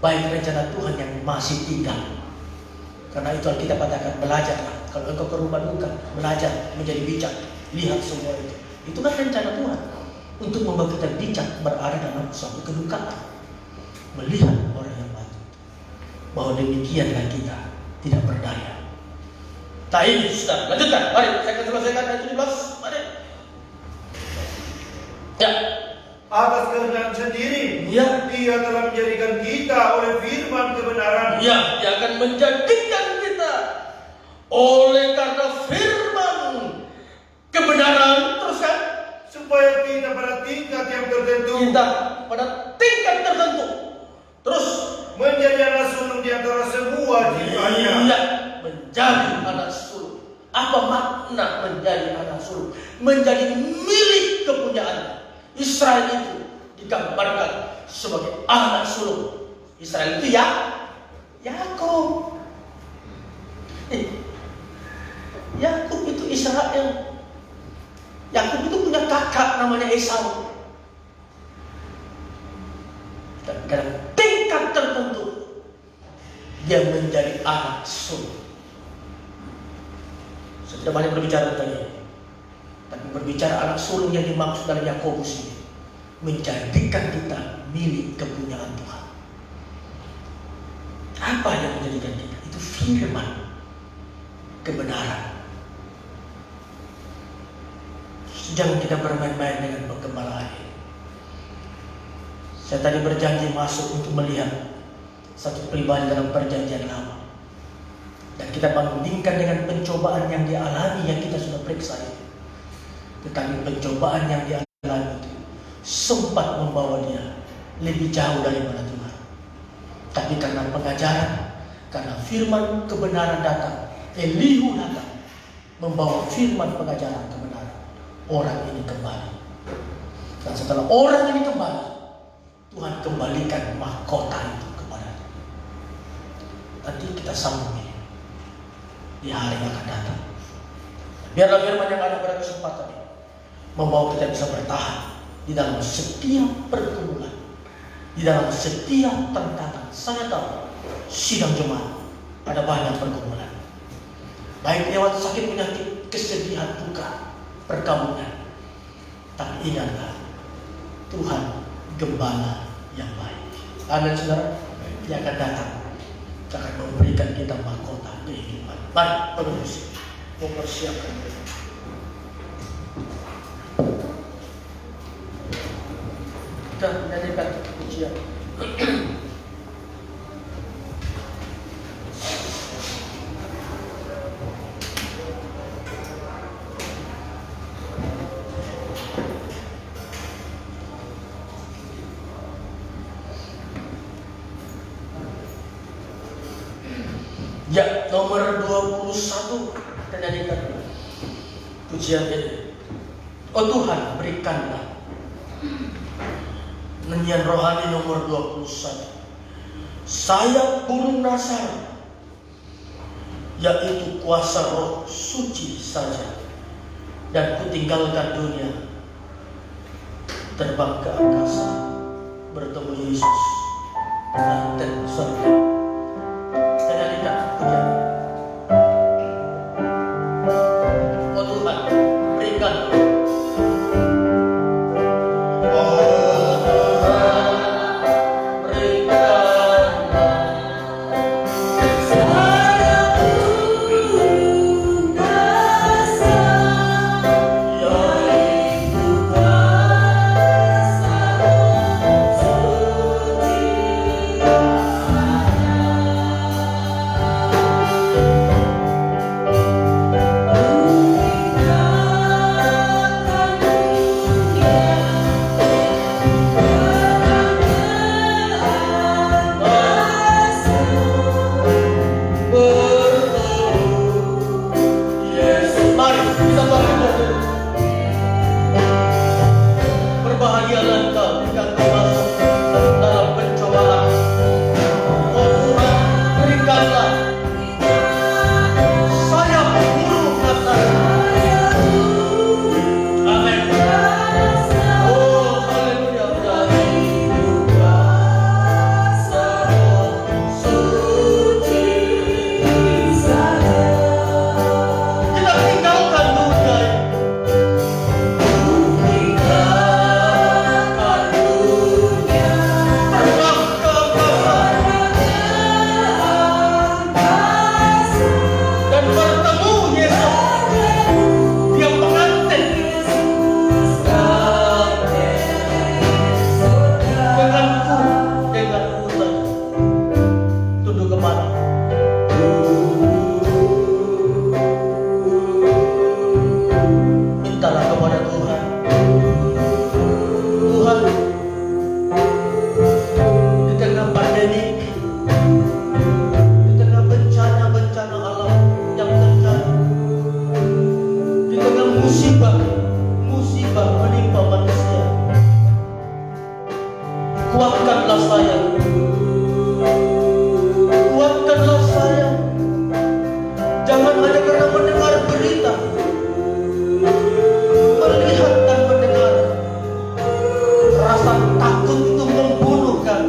baik rencana Tuhan yang masih tinggal. Karena itu Alkitab katakan, belajarlah. Kalau engkau ke rumah duka, belajar menjadi bijak. Lihat semua itu. Itu kan rencana Tuhan untuk membawa kita bijak berada dalam suatu kedukaan. Melihat orang yang mati, bahwa demikianlah kita tidak berdaya. Nah ini sudah, lanjutkan. Mari, saya akan selesaikan ayat 17. Mari. Ya. Atas kehendak sendiri, Ya. Dia telah menjadikan kita oleh firman kebenaran. Ya, Dia akan menjadikan kita oleh karena firman kebenaran, terus kan? Supaya kita pada tingkat yang tertentu, Kita pada tingkat tertentu, terus menjadi anak sulung di antara semua ciptaannya. iya, menjadi anak sulung. Apa makna menjadi anak sulung? Menjadi milik kepunyaan. Israel itu digambarkan sebagai anak sulung. Israel itu ya Yakub. Yakub itu Israel. Yakub itu punya kakak namanya Esau. Dan dalam tingkat tertentu dia menjadi anak sulung. Saya tidak banyak berbicara tentang ini, tapi berbicara anak sulung yang dimaksud dalam Yakobus ini, menjadikan kita milik kepunyaan Tuhan. Apa yang menjadikan kita? Itu firman kebenaran. Jangan kita bermain-main dengan penggembala ini. Saya tadi berjanji masuk untuk melihat satu pribadi dalam perjanjian lama, dan kita bandingkan dengan pencobaan yang dialami yang kita sudah periksa itu. Tetapi pencobaan yang dialami itu sempat membawa dia lebih jauh daripada Tuhan. Tapi karena pengajaran, karena firman kebenaran datang, Elihu datang membawa firman pengajaran kebenaran, orang ini kembali. Dan setelah orang ini kembali, Tuhan kembalikan mahkota itu kepadanya. Nanti kita sambung ini di hari yang akan datang. Biarlah firman yang ada pada kesempatan ini membawa kita bisa bertahan di dalam setiap pergumulan, di dalam setiap tantangan. Saya tahu sidang jemaat ada banyak pergumulan, baik lewat sakit penyakit, kesedihan, duka, perkabungan. Tapi ingatlah, Tuhan gembala yang baik. Amin, saudara. Dia akan datang, dia akan memberikan kita mahkota kehidupan. Mari, terus mempersiapkan diri. Kita menyanyikan pujian. Ya, nomor 21 kita nyanyikan pujian ini. Oh Tuhan, berikanlah. Nyanyian rohani nomor 21. Sayap burung nasar, yaitu kuasa roh suci saja, dan kutinggalkan dunia terbang ke angkasa, bertemu Yesus, dan surga. Saya tidak punya. Oh Tuhan, berikan. Berbahagialah engkau jika engkau masuk dalam pencobaan. Oh Tuhan, berikanlah sayap burung katanya. Amin. Oh haleluya. Kita tinggalkan dunia. Dan bertemu Yesus, dia pengantin denganku saja. Tunduk kepala. Mintalah kepada Tuhan. Tuhan, di tengah pandemi, di tengah bencana-bencana alam yang terjadi, di tengah musibah menimpa manusia, kuatkanlah saya, kuatkanlah saya. Jangan hanya karena mendengar berita, melihat dan mendengar, rasa takut itu membunuhkan.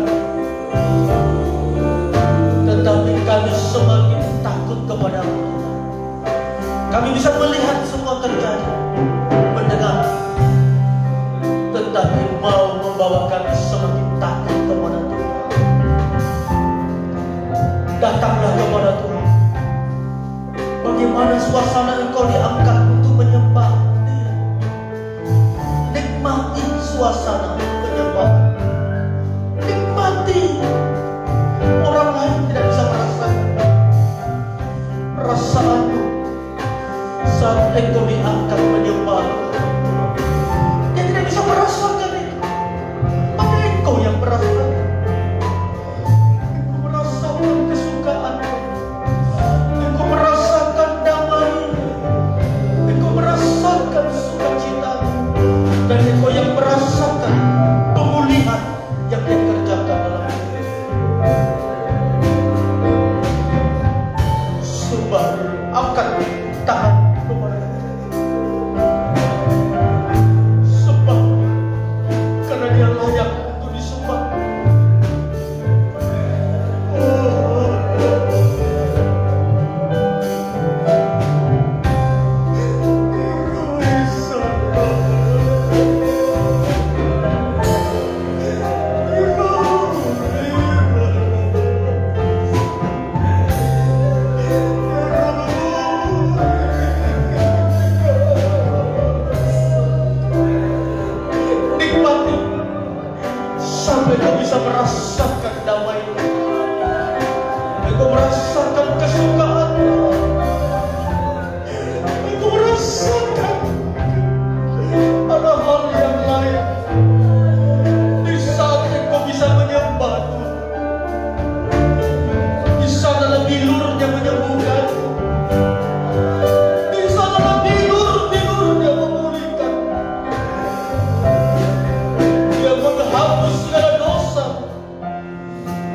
Tetapi kami semakin takut kepada Allah. Kami bisa melihat semua terjadi, mendengar, tetapi mau membawa kami semakin takut kepada Tuhan. Datanglah kepada Tuhan. Bagaimana suasana engkau diangkat untuk menyembah Dia. Nikmati suasana menyembah. Nikmati. Orang lain tidak bisa merasakan perasaanmu saat engkau diangkat menyembah. Dia tidak bisa merasakan itu. Maka engkau yang merasakan. Engkau merasakan kesukaan. Engkau merasakan damai. Engkau merasakan sukacita. Dan engkau yang merasakan pemulihan yang Dia kerjakan dalam hidup. Sembah, angkat tangan kepada Dia. Sembah, karena Dia layak untuk disembah. Nikmati sampai kau bisa merasakan damai. Engkau merasakan kesukaan. Engkau merasakan ada hal yang lain. Di saat engkau bisa menyembah Tuhan, di sana lebih lurnya menyembuhkan. Di sana lebih lurnya memulihkan. Dia menghapus segala dosa,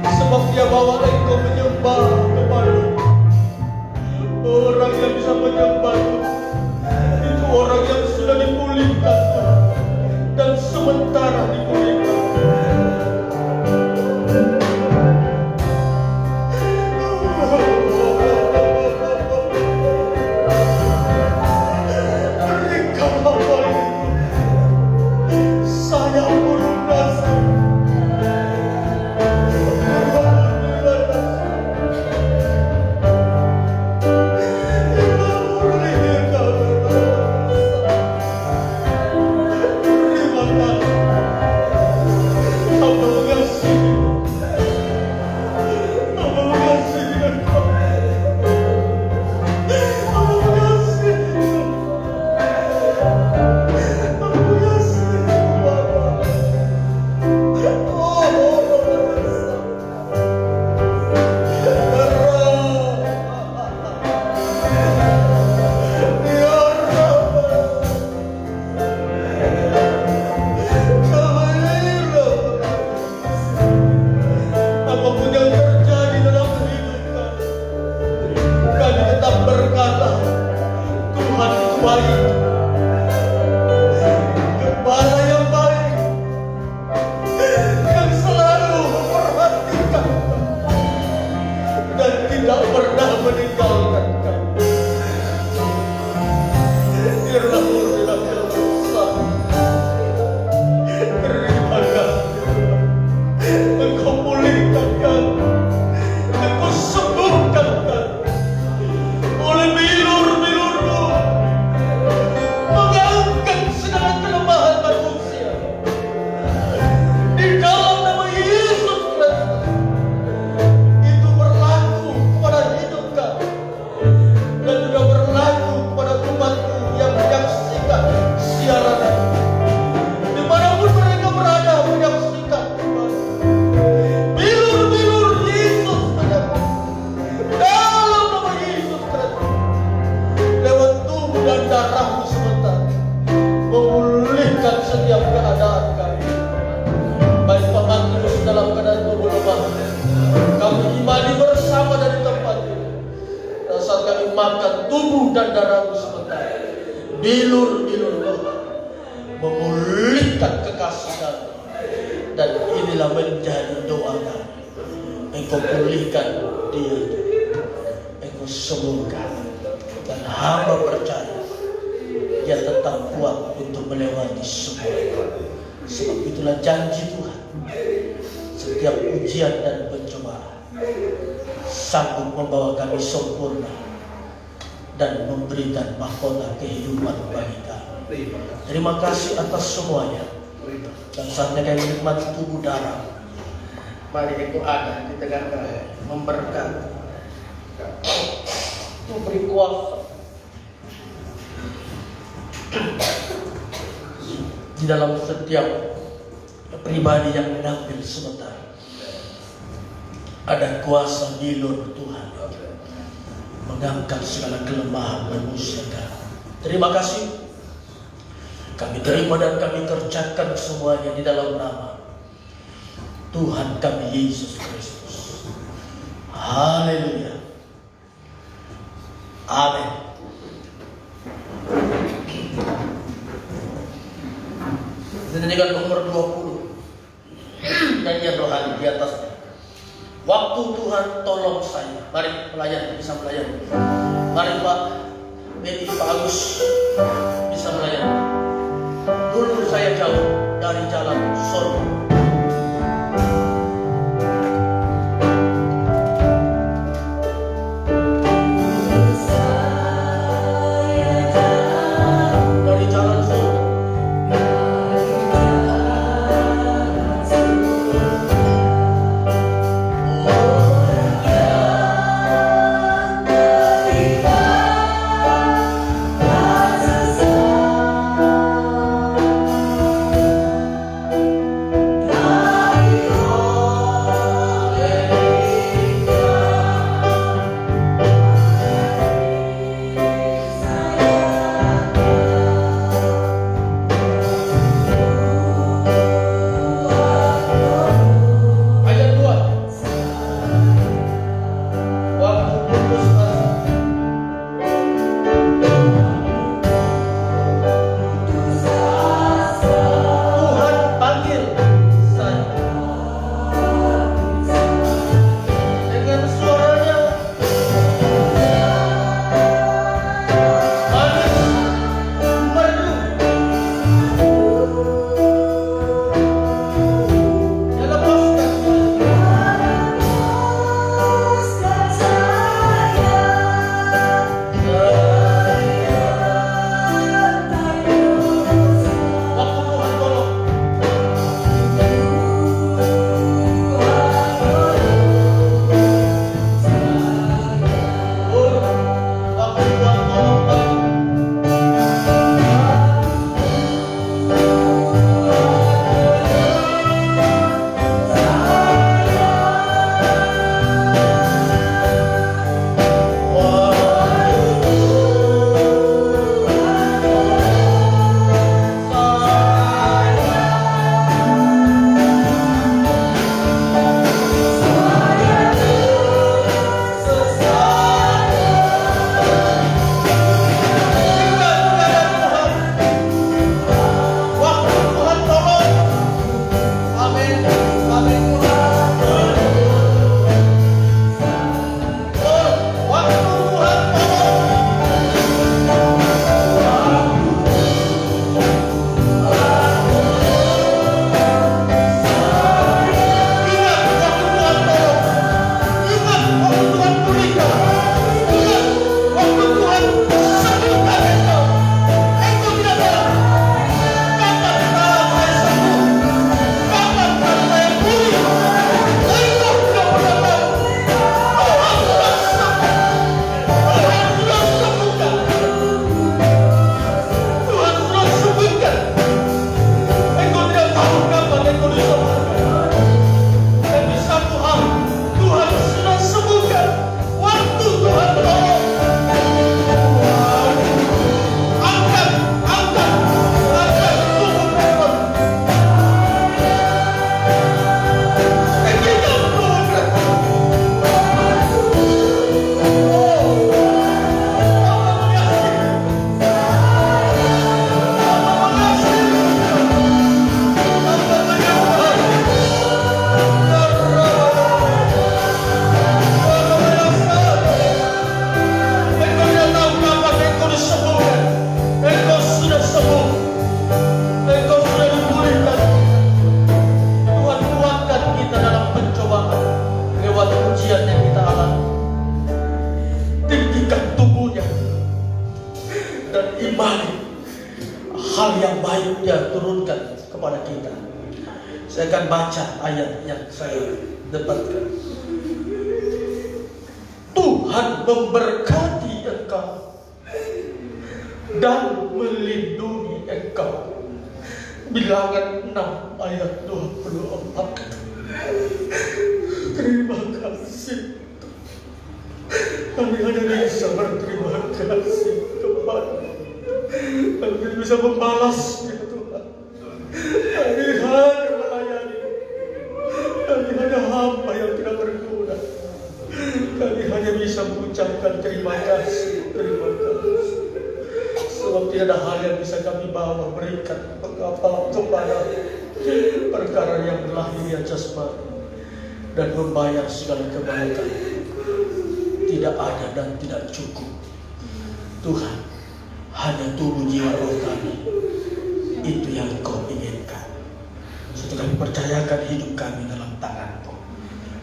sebab Dia bawa engkau menyembah kepada orang yang bisa menyembah Tuhan. Itu orang yang sudah dipulihkan Tuhan. Dan sementara memakan tubuh dan darahmu sementara. Bilur-bilur roh memulihkan kekasih kami. Dan inilah menjadi doa kami. Engkau pulihkan dia, Engkau sembuhkan. Dan hamba percaya dia tetap kuat untuk melewati semua. Sebab itulah janji Tuhan. Setiap ujian dan pencobaan sanggup membawa kami sempurna dan memberikan mahkota kehidupan bagi kami. Terima kasih atas semuanya. Dan saatnya kami menikmati tubuh darah. Mari Engkau ada di tengah kami, memberkati, memberi kuasa di dalam setiap pribadi yang mengambil sebentar. Ada kuasa bilur Tuhan mengangkat segala kelemahan manusia kami. Terima kasih. Kami terima dan kami kerjakan semuanya di dalam nama Tuhan kami Yesus Kristus. Haleluya. Amin. Dengan nomor 20 nyanyian rohani di atasnya. Waktu Tuhan tolong saya. Mari pelayan bisa melayani. Mari Pak Beni, Pak Agus bisa melayani. Dulu saya jauh dari jalan surga. kita. Saya akan baca ayat yang saya dapatkan. Tuhan memberkati engkau dan melindungi engkau. Bilangan 6 ayat 24. Terima kasih. Kami hanya bisa berterima kasih kepada. Kami bisa membalasnya Tuhan. Kami hanya melayani. Kami hanya hamba yang tidak berguna. Kami hanya bisa mengucapkan terima kasih. Terima kasih. Sebab tidak ada hal yang bisa kami bawa berikan mengapa kepada perkara yang lahiriah jasmani dan membayar segala kebaikan. Tidak ada dan tidak cukup. Tuhan, hanya tubuh jiwa roh kami. Itu yang Kau inginkan. Setelah percayakan hidup kami dalam tangan-Mu.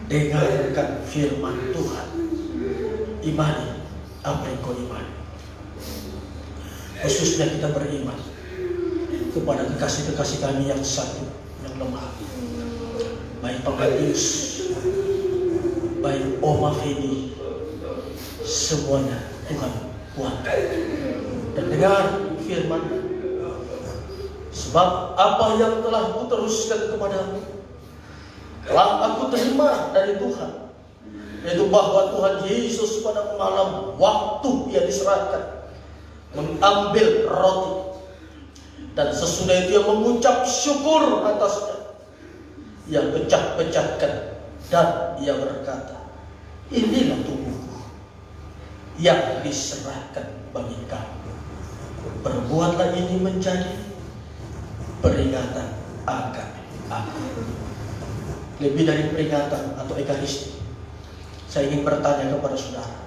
Dengarkan firman Tuhan. Imani apa yang Kau imani. Khususnya kita beriman kepada kekasih-kekasih kami yang sakit, yang lemah. Baik Pak Matius, baik Oma Fedi, semuanya Tuhan kuatkan. Dan dengar firman. Sebab apa yang telah Kuteruskan kepadamu telah Aku terima dari Tuhan, yaitu bahwa Tuhan Yesus pada malam waktu Ia diserahkan mengambil roti, dan sesudah itu Ia mengucap syukur atasnya. Ia pecah-pecahkan dan Ia berkata, inilah tubuhku yang diserahkan bagi kamu. Perbuatlah ini menjadi peringatan akan aku. Lebih dari peringatan atau ekaristi, saya ingin bertanya kepada saudara,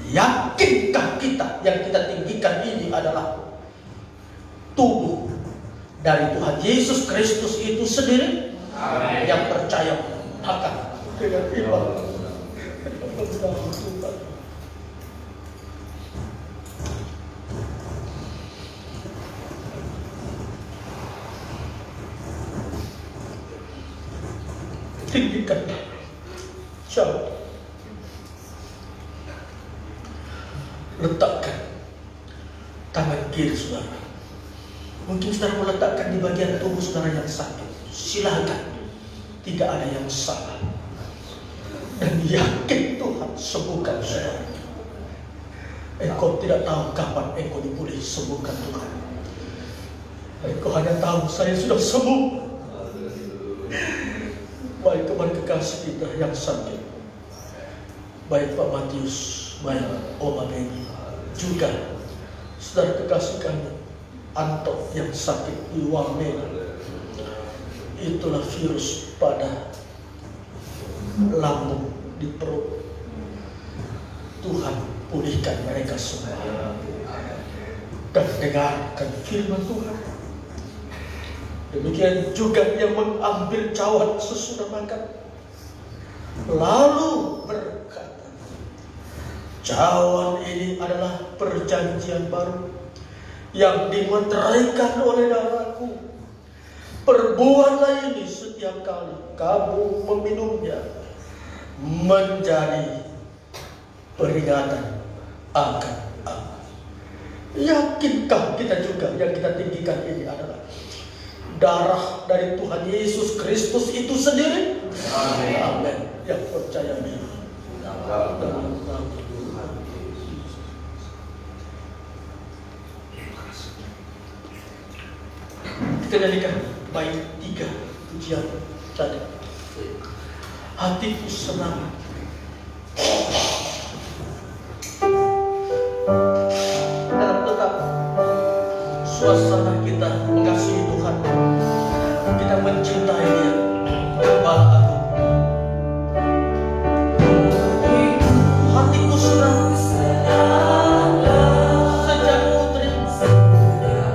yakinkah kita yang kita tinggikan ini adalah tubuh dari Tuhan Yesus Kristus itu sendiri? Amin. Yang percaya akan dengan iman Tuhan. Tinggikan jauh. Letakkan tangan kiri saudara. Mungkin saudara meletakkan di bagian tubuh saudara yang sakit. Silakan. Tidak ada yang salah. Dan yakin Tuhan sembuhkan saudara. Engkau tidak tahu kapan engkau dipulih, sembuhkan Tuhan. Engkau hanya tahu saya sudah sembuh. Baik kepada kekasih kita yang sakit, baik Pak Matius, baik Oma Beni, juga saudara kekasih kami Anto yang sakit di Wamena. Itulah virus pada lambung, di perut. Tuhan pulihkan mereka semua. Dan dengarkan firman Tuhan. Demikian juga yang mengambil cawan sesudah makan, lalu berkata, cawan ini adalah perjanjian baru yang dimeteraikan oleh darahku. Perbuatlah ini setiap kali kamu meminumnya menjadi peringatan akan aku. Yakinkah kita juga yang kita tinggikan ini adalah darah dari Tuhan Yesus Kristus itu sendiri? Amin. Amin. Yang percaya ini. Kita nyanyikan baik 3 pujian tadi. Hatiku senang. Dalam tetap suasana kita mengasihi Tuhan, kita mencintai Dia, Bapa aku. Hatiku senang sejak putri seraya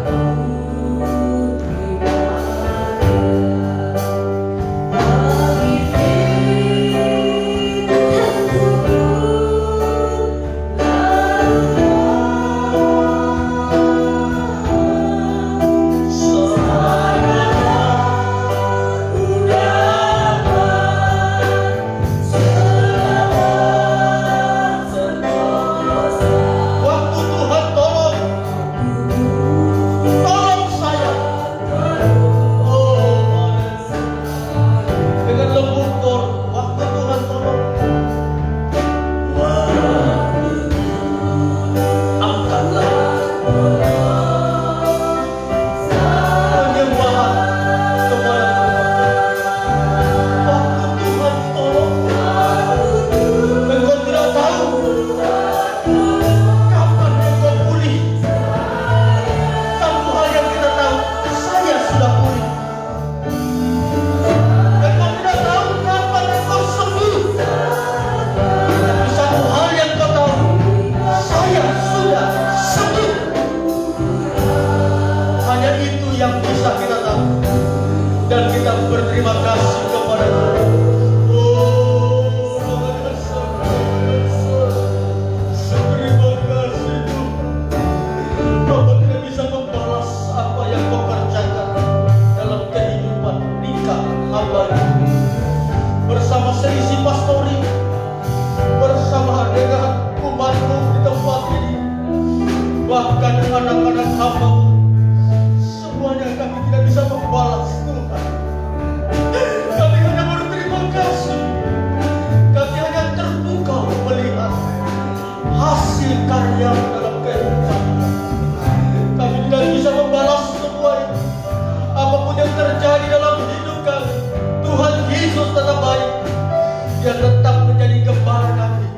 Dia tetap menjadi gembala kami.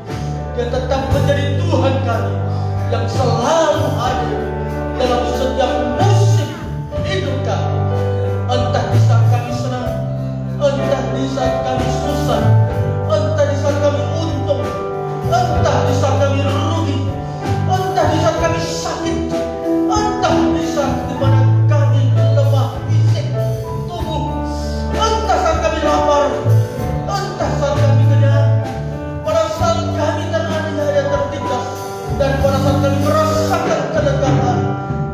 Dia tetap menjadi Tuhan kami yang selalu hadir dalam setiap musim hidup kami. Entah di saat kami senang, entah di saat kami susah, entah di saat kami untung, entah di saat kami rugi, entah di saat kami sakit, entah di saat dimana kami lemah fisik, tubuh, entah saat kami lapar, entah saat kami kenyang, pada saat kami teraniaya tertindas, dan pada saat kami merasakan kedekatan,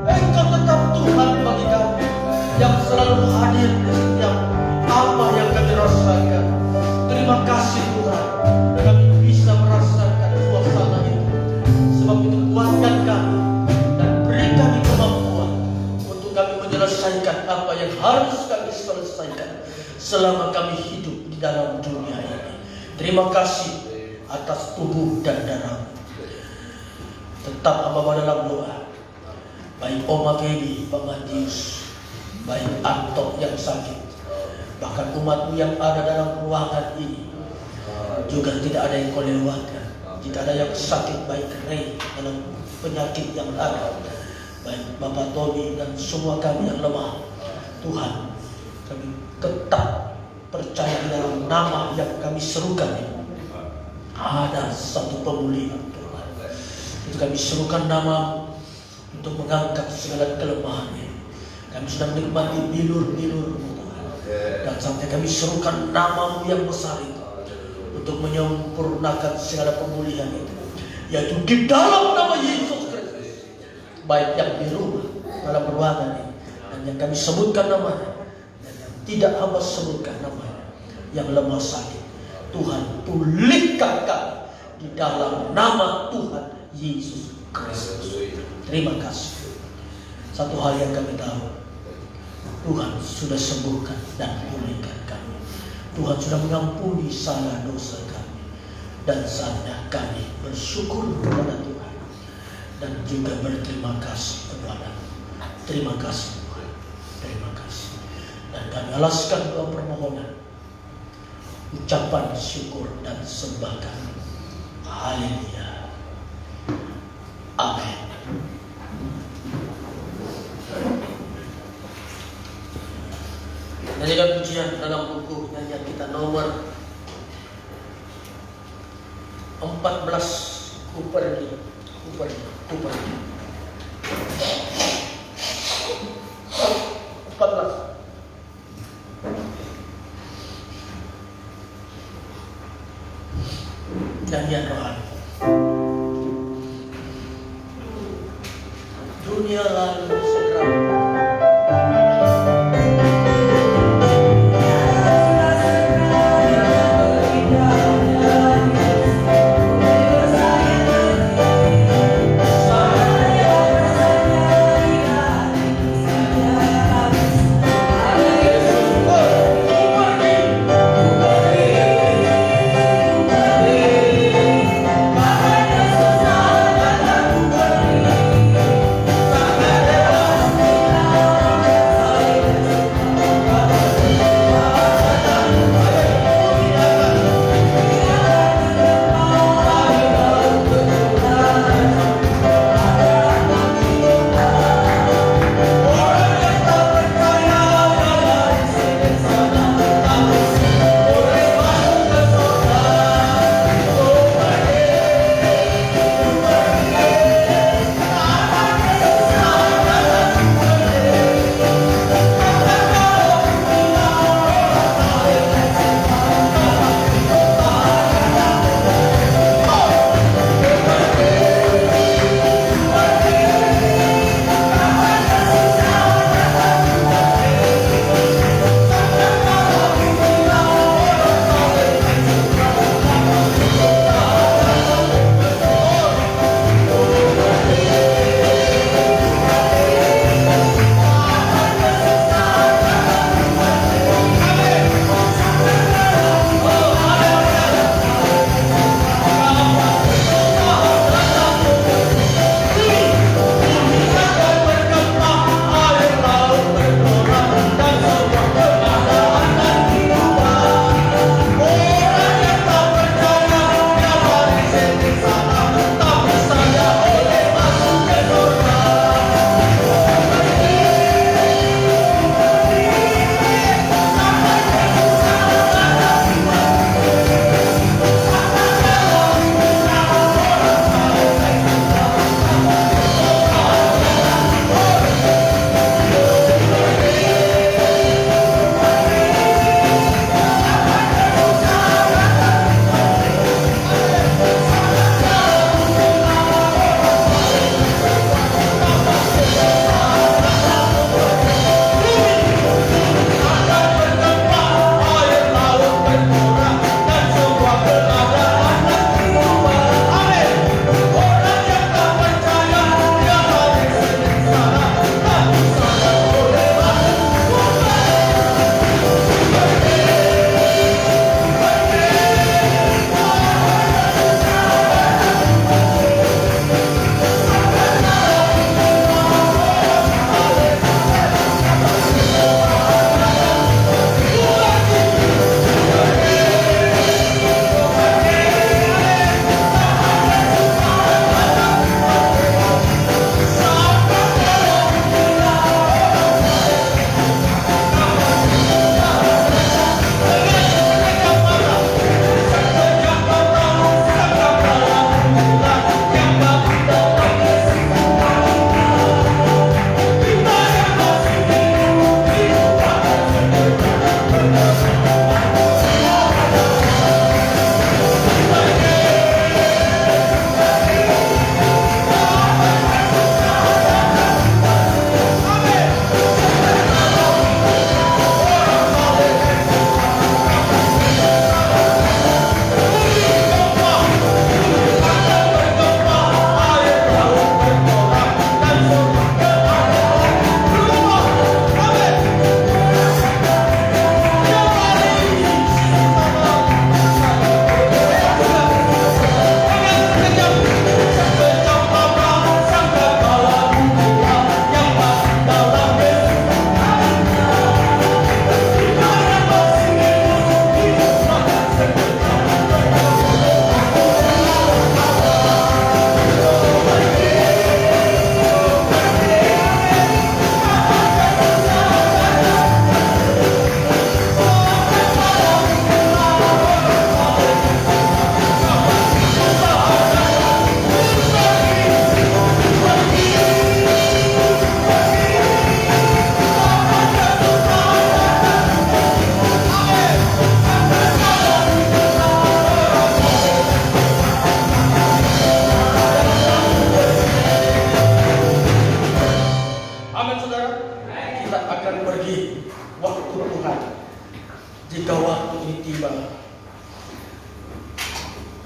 Engkau tetap Tuhan bagi kami yang selalu hadir di setiap apa yang kami rasakan. Terima kasih Tuhan, kami bisa merasakan suasana itu. Sebab itu kuatkan kami dan beri kami kemampuan untuk kami menyelesaikan apa yang harus kami selesaikan selama kami hidup di dalam dunia ini. Terima kasih atas tubuh dan darah. Tetap hamba dalam doa. Baik Oma Kedi, Pak Matius, baik Antok yang sakit, bahkan umatmu yang ada dalam ruangan ini juga tidak ada yang kau lewatkan. Tidak ada yang sakit, baik Ray dalam penyakit yang ada, baik Bapak Tony dan semua kami yang lemah. Tuhan, kami tetap percaya di dalam nama yang kami serukan ini. Ada satu pemulihan Tuhan. Itu kami serukan nama untuk mengangkat segala kelemahan ini. Kami sudah menikmati bilur-bilur Tuhan, dan sampai kami serukan nama-Mu yang besar itu untuk menyempurnakan segala pemulihan itu, yaitu di dalam nama Yesus Kristus. Baik yang di rumah, dalam ruangan ini, dan yang kami sebutkan namanya, dan yang tidak hamba sebutkan namanya, yang lemah sakit, Tuhan pulihkan kami di dalam nama Tuhan Yesus Kristus. Terima kasih. Satu hal yang kami tahu, Tuhan sudah sembuhkan dan pulihkan kami. Tuhan sudah mengampuni salah dosa kami, dan saatnya kami bersyukur kepada Tuhan dan juga berterima kasih kepada. Terima kasih Tuhan, terima kasih. Dan kami alaskan doa permohonan, ucapan syukur dan sembah kami. Haleluya. Amin. Nyanyikan pujian dalam buku nyanyian kita nomor 14, Ku pergi, ku pergi, ku pergi. 14. Nyanyian rohani. Dunia lalu segera Bye.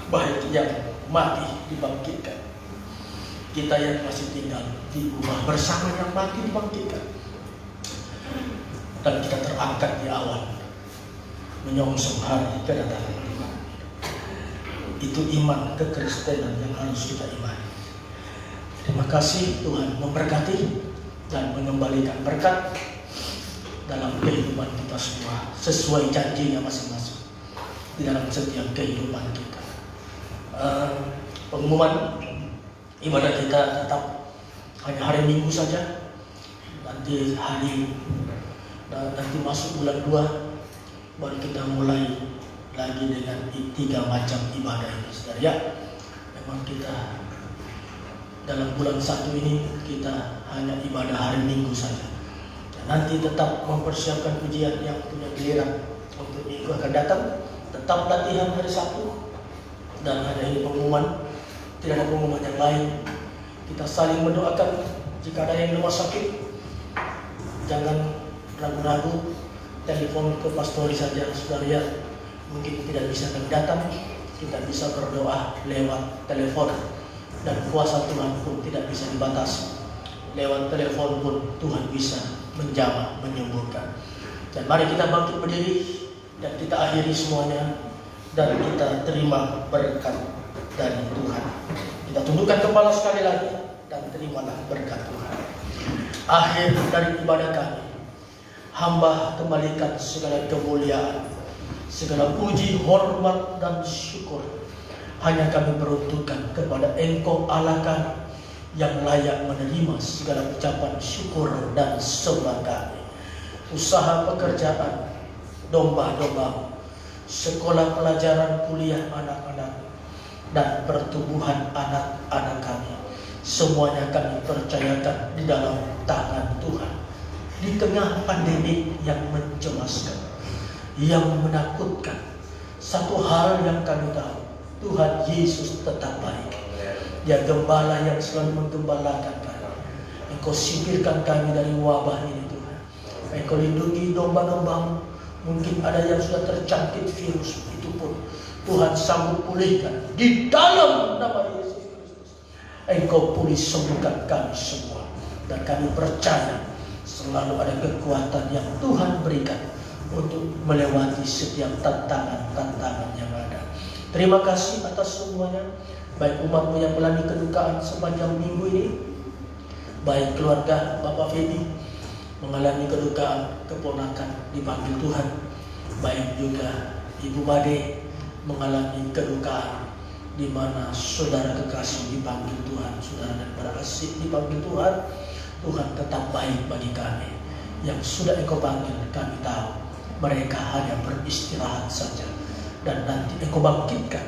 baik yang mati dibangkitkan, kita yang masih tinggal di rumah bersama yang mati dibangkitkan, dan kita terangkat di awan menyongsong hari kedatangan Tuhan. Itu iman kekristenan yang harus kita imani. Terima kasih, Tuhan memberkati dan mengembalikan berkat dalam kehidupan kita semua sesuai janjinya masing-masing di dalam setiap kehidupan kita. Pengumuman ibadah kita tetap hanya hari Minggu saja. Nanti masuk bulan 2 baru kita mulai lagi dengan 3 macam ibadah ini, saudara. Ya, memang kita dalam bulan 1 ini kita hanya ibadah hari Minggu saja. Dan nanti tetap mempersiapkan pujian yang punya giliran untuk minggu akan datang. Tetap latihan hari Sabtu. Dan hanya ini pengumuman, tidak ada pengumuman yang lain. Kita saling mendoakan. Jika ada yang rumah sakit, jangan ragu-ragu, telepon ke pastori saja, saudara. Ya, mungkin tidak bisa kami datang, kita bisa berdoa lewat telepon, dan kuasa Tuhan pun tidak bisa dibatasi. Lewat telepon pun Tuhan bisa menjamah, menyembuhkan. Dan mari kita bangkit berdiri dan kita akhiri semuanya, dan kita terima berkat dari Tuhan. Kita tundukkan kepala sekali lagi dan terimalah berkat Tuhan. Akhir dari ibadah kami, hamba kembalikan segala kemuliaan, segala puji, hormat dan syukur hanya kami peruntukkan kepada Engkau Allah kami yang layak menerima segala ucapan syukur dan sembah kami. Usaha pekerjaan, domba-domba, sekolah pelajaran kuliah anak-anak, dan pertumbuhan anak-anak kami, semuanya kami percayakan di dalam tangan Tuhan. Di tengah pandemi yang mencemaskan, yang menakutkan, satu hal yang kami tahu, Tuhan Yesus tetap baik. Dia gembala yang selalu menggembalakan kami. Engkau singkirkan kami dari wabah ini, Tuhan. Engkau lindungi domba-dombamu. Mungkin ada yang sudah terjangkit virus, itu pun Tuhan sanggup pulihkan di dalam nama Yesus Kristus. Engkau pulih sembuhkan kami semua, dan kami percaya selalu ada kekuatan yang Tuhan berikan untuk melewati setiap tantangan-tantangan yang ada. Terima kasih atas semuanya, baik umat-Mu yang melani kedukaan sepanjang minggu ini, baik keluarga Bapak Feby mengalami kedukaan keponakan dipanggil Tuhan, baik juga Ibu Bade mengalami kedukaan di mana saudara kekasih dipanggil Tuhan, saudara dan para asik dipanggil Tuhan. Tuhan tetap baik bagi kami. Yang sudah Engkau panggil, kami tahu mereka hanya beristirahat saja, dan nanti Engkau bangkitkan,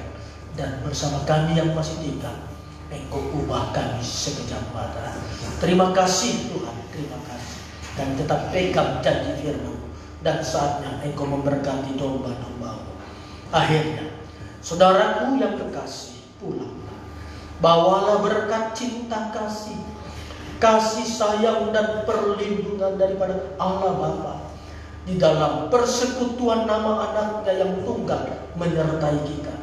dan bersama kami yang masih tinggal, Engkau ubah kami sekejap mata. Terima kasih Tuhan, terima kasih. Dan tetap pegang janji firman, dan saatnya Engkau memberkati domba-domba-Mu. Akhirnya, saudaraku yang kekasih, pulanglah. Bawalah berkat cinta kasih, kasih sayang dan perlindungan daripada Allah Bapa di dalam persekutuan nama anaknya yang tunggal menyertai kita,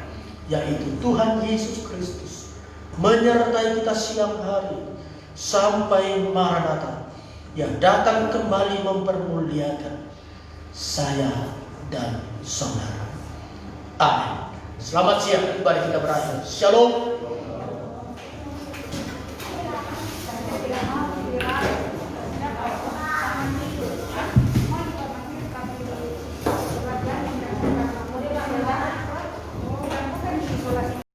yaitu Tuhan Yesus Kristus, menyertai kita siang hari sampai Maranatha, yang datang kembali mempermuliakan saya dan saudara. Amin. Selamat siang, mari kita berakhir. Shalom.